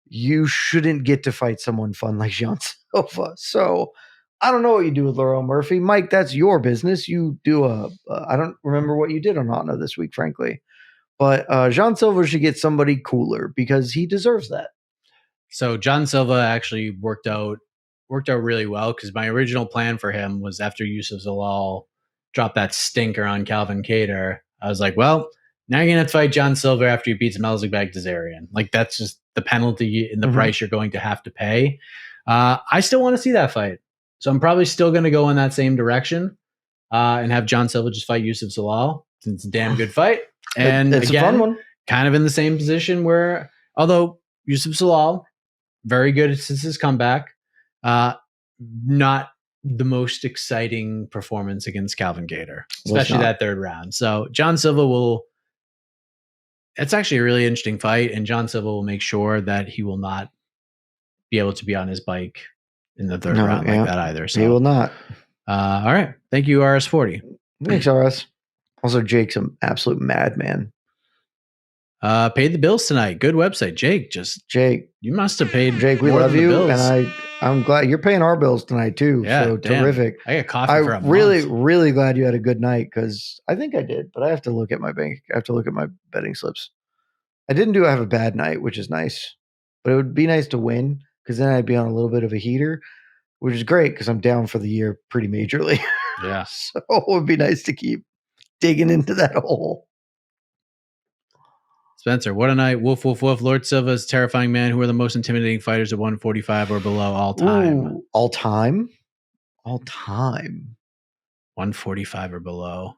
You shouldn't get to fight someone fun like Jean Silva. So I don't know what you do with Lerone Murphy. Mike, that's your business. You do I don't remember what you did on Not Know this week, frankly. But Jean Silva should get somebody cooler because he deserves that. So John Silva actually worked out really well because my original plan for him was after Yusuf Zalal dropped that stinker on Calvin Kattar. I was like, well, now you're going to fight John Silva after he beats Melzig Dazarian. Like that's just the penalty and the price you're going to have to pay. I still want to see that fight. So I'm probably still going to go in that same direction and have John Silva just fight Yusuf Zalal. It's a damn good fight. And it's again, a fun one. Kind of in the same position where, although Yusuf Zalal, very good since his comeback, not the most exciting performance against Calvin Kattar, especially that third round. So John Silva it's actually a really interesting fight, and John Silva will make sure that he will not be able to be on his bike in the third round like that either. So he will not. All right. Thank you, RS40. Thanks, RS. Also, Jake's an absolute madman. Paid the bills tonight. Good website. Jake, you must have paid. Jake, we love you, and I'm glad you're paying our bills tonight too. Yeah, so terrific. I got coffee for a month. Really glad you had a good night because I think I did, but I have to look at my bank. I have to look at my betting slips. I didn't have a bad night, which is nice, but it would be nice to win because then I'd be on a little bit of a heater, which is great because I'm down for the year pretty majorly. Yeah, so it would be nice to keep digging into that hole. Spencer, what a night. Woof, woof, woof. Lord Silva's terrifying man. Who are the most intimidating fighters at 145 or below all time? Ooh, all time? All time. 145 or below.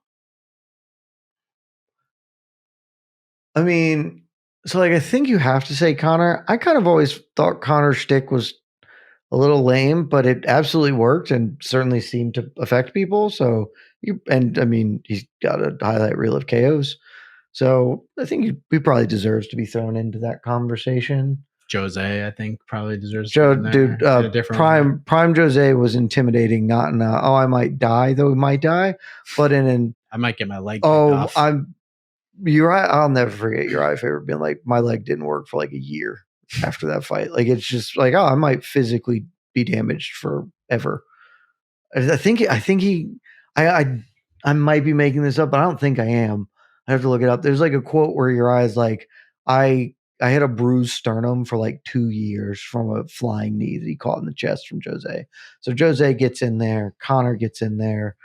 I mean, so I think you have to say Conor. I kind of always thought Conor's shtick was a little lame, but it absolutely worked and certainly seemed to affect people. So he's got a highlight reel of KOs. So I think he probably deserves to be thrown into that conversation. Jose, I think, probably deserves to be in there. Prime Jose was intimidating, not in I might die, though he might die, but I might get my leg kicked off. Uriah, I'll never forget Uriah Faber being like, my leg didn't work for like a year after that fight. Like, it's just like, I might physically be damaged forever. I might be making this up, but I don't think I am. I have to look it up. There's like a quote where Uriah's like, I had a bruised sternum for like 2 years from a flying knee that he caught in the chest from Jose. So Jose gets in there. Conor gets in there.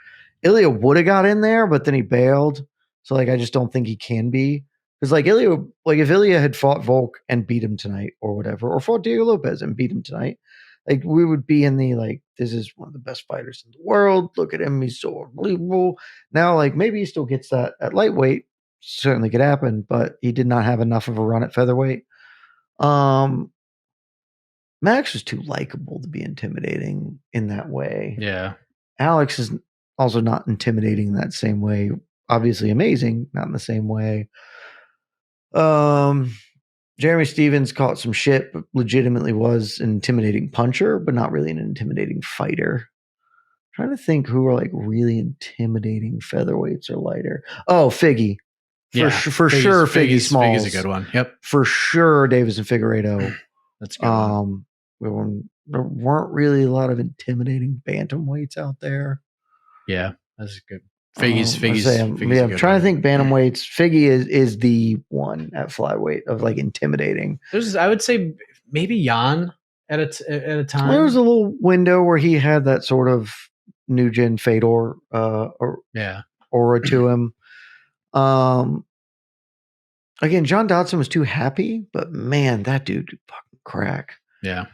Ilya would have got in there, but then he bailed. So like, I just don't think he can be. Because like if Ilya had fought Volk and beat him tonight or whatever, or fought Diego Lopez and beat him tonight, like we would be in the like, this is one of the best fighters in the world. Look at him. He's so unbelievable. Now, like maybe he still gets that at lightweight. Certainly could happen, but he did not have enough of a run at featherweight. Max was too likable to be intimidating in that way. Yeah. Alex is also not intimidating in that same way. Obviously amazing, not in the same way. Jeremy Stevens caught some shit, but legitimately was an intimidating puncher, but not really an intimidating fighter. I'm trying to think who are like really intimidating featherweights or lighter. Oh, Figgy. For sure, Figgy Smalls. Figgy's a good one. Yep. For sure, Davis and Figueiredo. That's a good one. There weren't really a lot of intimidating bantamweights out there. Yeah, that's good. Figgy's I'm trying to think bantamweights. Figgy is the one at flyweight of like intimidating. I would say maybe Jan at a time. There was a little window where he had that sort of new gen Fedor aura to him. Again, John Dodson was too happy, but man, that dude could fucking crack. Yeah.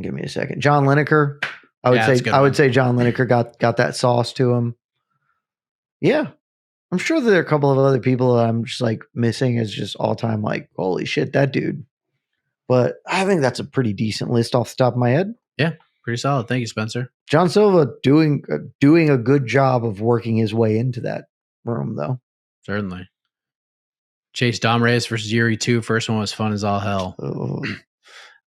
Give me a second. John Lineker. I would say John Lineker got that sauce to him. Yeah. I'm sure there are a couple of other people that I'm just like missing as just all time like, holy shit, that dude. But I think that's a pretty decent list off the top of my head. Yeah, pretty solid. Thank you, Spencer. John Silva doing a good job of working his way into that room, though. Certainly. Chase Dom Reyes versus Yuri 2. First one was fun as all hell.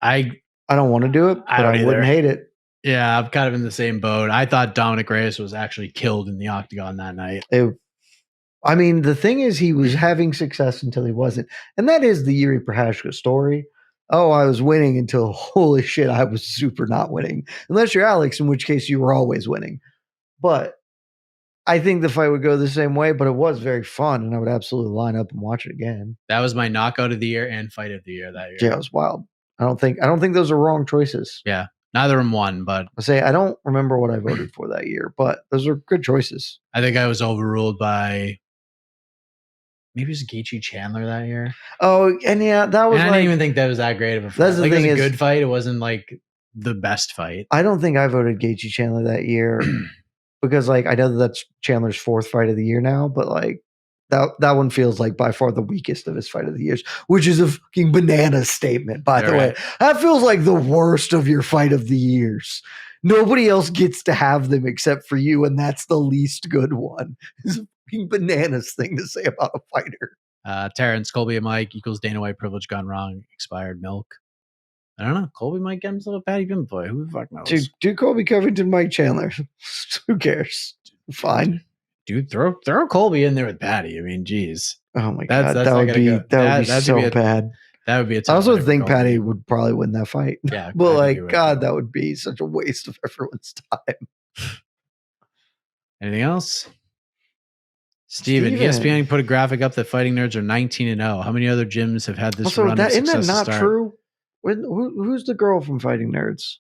I don't want to do it, but I wouldn't hate it. Yeah, I'm kind of in the same boat. I thought Dominic Reyes was actually killed in the octagon that night. I mean, the thing is, he was having success until he wasn't. And that is the Yuri Prochazka story. Oh, I was winning until, holy shit, I was super not winning. Unless you're Alex, in which case you were always winning. But I think the fight would go the same way, but it was very fun, and I would absolutely line up and watch it again. That was my knockout of the year and fight of the year that year. Yeah, it was wild. I don't think those are wrong choices. Yeah. Neither of them won, but I don't remember what I voted for that year, but those are good choices. I think I was overruled by maybe it was Gaethje Chandler that year. Oh, and yeah, that was. I didn't even think that was that great of a fight. That's the thing, it was a good fight. It wasn't like the best fight. I don't think I voted Gaethje Chandler that year because, like, I know that's Chandler's fourth fight of the year now, but like that one feels like by far the weakest of his fight of the years, which is a fucking banana statement, by the way. That feels like the worst of your fight of the years. Nobody else gets to have them except for you, and that's the least good one. It's a fucking bananas thing to say about a fighter. Terrence, Colby and Mike equals Dana White privilege gone wrong, expired milk. I don't know. Colby might get himself a Paddy Pimblett. Who the fuck knows? Do Colby Covington, Mike Chandler. Who cares? Fine. Dude, throw Colby in there with Paddy. I mean, geez. Oh my god, that would be so bad. That would be a tough. I also think Paddy would probably win that fight. Yeah, but like, God, that would be such a waste of everyone's time. Anything else? Steven, ESPN put a graphic up that Fighting Nerds are 19-0. How many other gyms have had this run of success? Isn't that not true? Who's the girl from Fighting Nerds?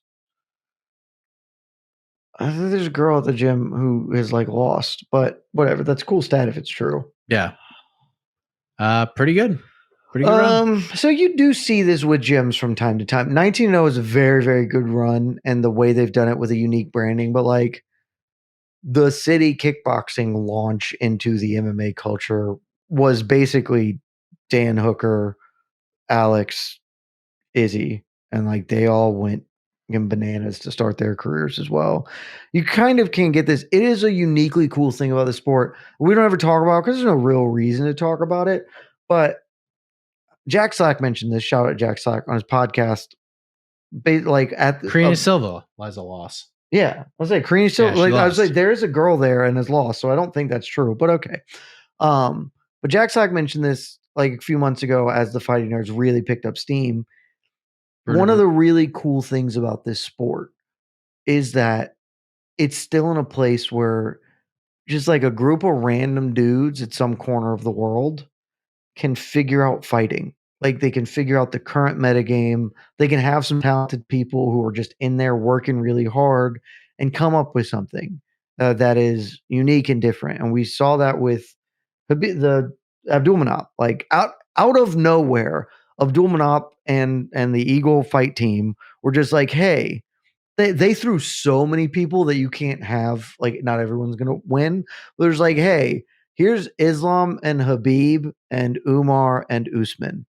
I think there's a girl at the gym who is like lost, but whatever. That's a cool stat if it's true. Yeah. Pretty good. Pretty good run. So you do see this with gyms from time to time. 19-0 is a very, very good run, and the way they've done it with a unique branding, but like the city kickboxing launch into the MMA culture was basically Dan Hooker, Alex, Izzy, and like they all went bananas to start their careers as well. You kind of can get this. It is a uniquely cool thing about the sport. We don't ever talk about because there's no real reason to talk about it. But Jack Slack mentioned this. Shout out Jack Slack on his podcast. Like at Karina Silva lies a loss. Yeah, I was like Karina Silva. Yeah, I was like, there is a girl there and has lost, so I don't think that's true. But okay. But Jack Slack mentioned this like a few months ago as the Fighting Nerds really picked up steam. One of the really cool things about this sport is that it's still in a place where just like a group of random dudes at some corner of the world can figure out fighting. Like they can figure out the current metagame. They can have some talented people who are just in there working really hard and come up with something that is unique and different. And we saw that with the Abdulmanap, like out of nowhere. Abdulmanap and the Eagle fight team were just like, hey, they threw so many people that you can't have, like, not everyone's going to win. There's like, hey, here's Islam and Habib and Umar and Usman.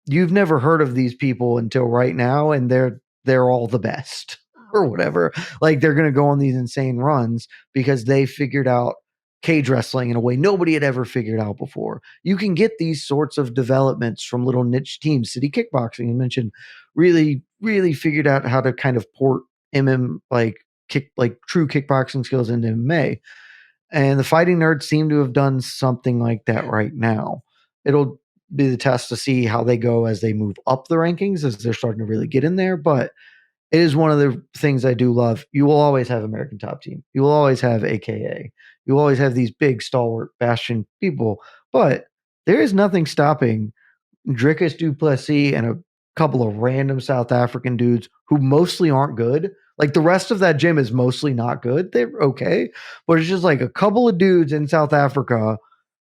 you've never heard of these people until right now, and they're all the best or whatever. Like they're going to go on these insane runs because they figured out cage wrestling in a way nobody had ever figured out before. You can get these sorts of developments from little niche teams. City Kickboxing, you mentioned, really, really figured out how to kind of port like true kickboxing skills into MMA. And the Fighting Nerds seem to have done something like that right now. It'll be the test to see how they go as they move up the rankings, as they're starting to really get in there. But it is one of the things I do love. You will always have American Top Team. You will always have AKA. You will always have these big stalwart bastion people. But there is nothing stopping Dricus du Plessis and a couple of random South African dudes who mostly aren't good. Like the rest of that gym is mostly not good. They're okay. But it's just like a couple of dudes in South Africa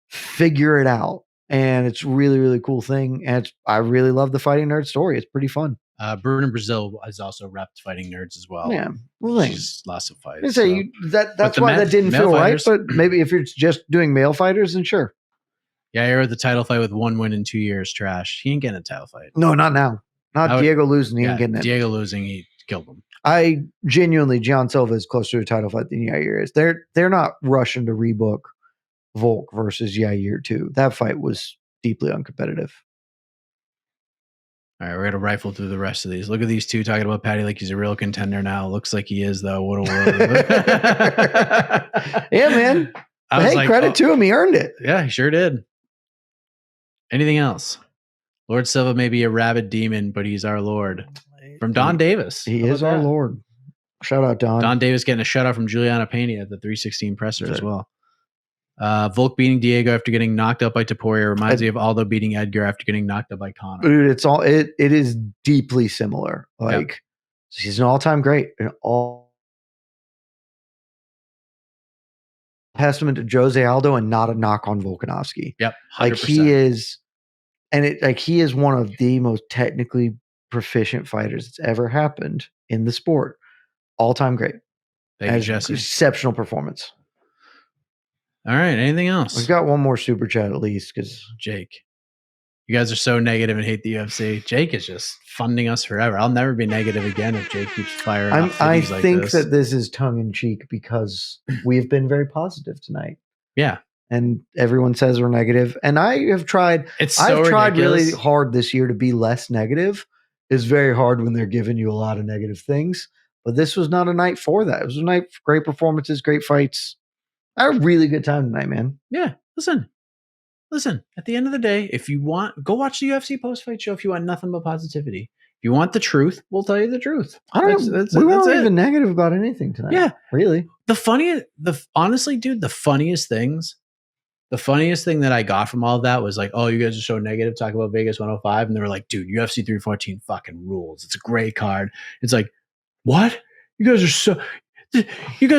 figure it out. And it's really, really cool thing. And I really love the Fighting Nerd story. It's pretty fun. Bruno Brazil has also repped Fighting Nerds as well. Yeah, well, she's lots of fights. That's why that didn't feel right. But maybe if you're just doing male fighters, then sure. Yeah, I heard the title fight with 1 win in 2 years. Trash. He ain't getting a title fight. No, not now. Diego losing. He ain't getting it. Diego losing, he killed him. I genuinely, John Silva is closer to a title fight than Yair is. They're not rushing to rebook Volk versus Yair too. That fight was deeply uncompetitive. All right, we're going to rifle through the rest of these. Look at these two talking about Paddy like he's a real contender now. Looks like he is, though. What a world. Yeah, man. Hey, credit to him. He earned it. Yeah, he sure did. Anything else? Lord Silva may be a rabid demon, but he's our Lord. From Don Davis. He is our Lord. Shout out, Don. Don Davis getting a shutout from Juliana Pena at the 316 presser as well. Volk beating Diego after getting knocked out by Taporia reminds me of Aldo beating Edgar after getting knocked out by Conor. Dude, it is deeply similar. Like he's an all-time great. Testament to Jose Aldo and not a knock on Volkanovski. Yep. 100%. Like he is, he is one of the most technically proficient fighters that's ever happened in the sport. All-time great. Thank you, Jesse. Exceptional performance. All right. Anything else? We've got one more super chat at least because Jake. You guys are so negative and hate the UFC. Jake is just funding us forever. I'll never be negative again if Jake keeps firing. I think that this is tongue in cheek because we've been very positive tonight. Yeah. And everyone says we're negative. And I have tried. I've tried really hard this year to be less negative. It's very hard when they're giving you a lot of negative things. But this was not a night for that. It was a night for great performances, great fights. I had a really good time tonight, man. Yeah. Listen, at the end of the day, if you want, go watch the UFC post-fight show if you want nothing but positivity. If you want the truth, we'll tell you the truth. We weren't even negative about anything tonight. Yeah. Really. Honestly, dude, the funniest thing that I got from all of that was like, oh, you guys are so negative, talk about Vegas 105. And they were like, dude, UFC 314 fucking rules. It's a great card. It's like, what? You guys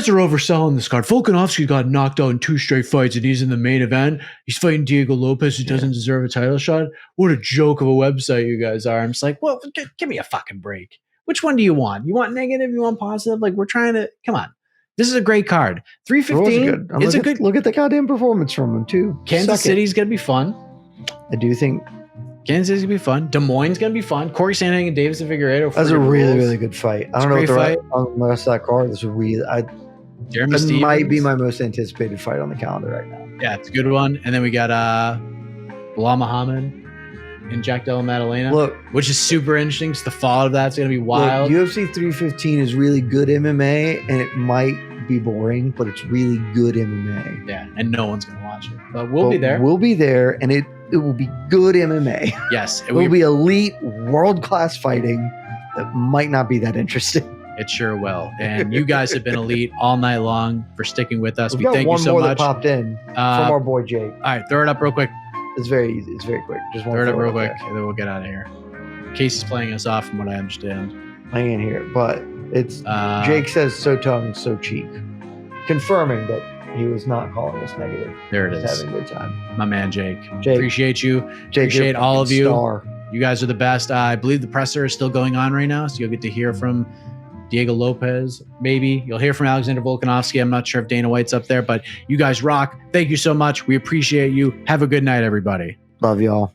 are overselling this card. Volkanovski got knocked out in 2 straight fights and he's in the main event. He's fighting Diego Lopes who doesn't deserve a title shot. What a joke of a website you guys are. I'm just like, well, give me a fucking break. Which one do you want? You want negative? You want positive? Like, we're trying to, come on. This is a great card. 315. It's a good. Look at the goddamn performance from him too. Kansas City's going to be fun. I do think Kansas City's going to be fun. Des Moines going to be fun. Corey Sandhagen and Davis and Figueiredo. That's a really, really good fight. I don't know what the rest of that card. This is really. It might be my most anticipated fight on the calendar right now. Yeah, it's a good one. And then we got Bilal Muhammad and Jack Della Maddalena. Look, which is super interesting because the fall of that's going to be wild. UFC 315 is really good MMA, and it might be boring, but it's really good MMA. Yeah, and no one's going to watch it. But we'll be there. We'll be there, and it will be good MMA. Yes. It will be elite, world-class fighting that might not be that interesting. It sure will. And you guys have been elite all night long for sticking with us. We thank you so much. One more that popped in from our boy Jake. All right, throw it up real quick. It's very easy. It's very quick. Just throw it up real quick, and then we'll get out of here. Casey's playing us off, from what I understand. I ain't here, but it's Jake says so tongue, so cheek, confirming that he was not calling us negative. There it is. Having a good time. My man, Jake. Appreciate you. Jake, appreciate all of you. Star. You guys are the best. I believe the presser is still going on right now, so you'll get to hear from Diego Lopez, maybe. You'll hear from Alexander Volkanovski. I'm not sure if Dana White's up there, but you guys rock. Thank you so much. We appreciate you. Have a good night, everybody. Love y'all.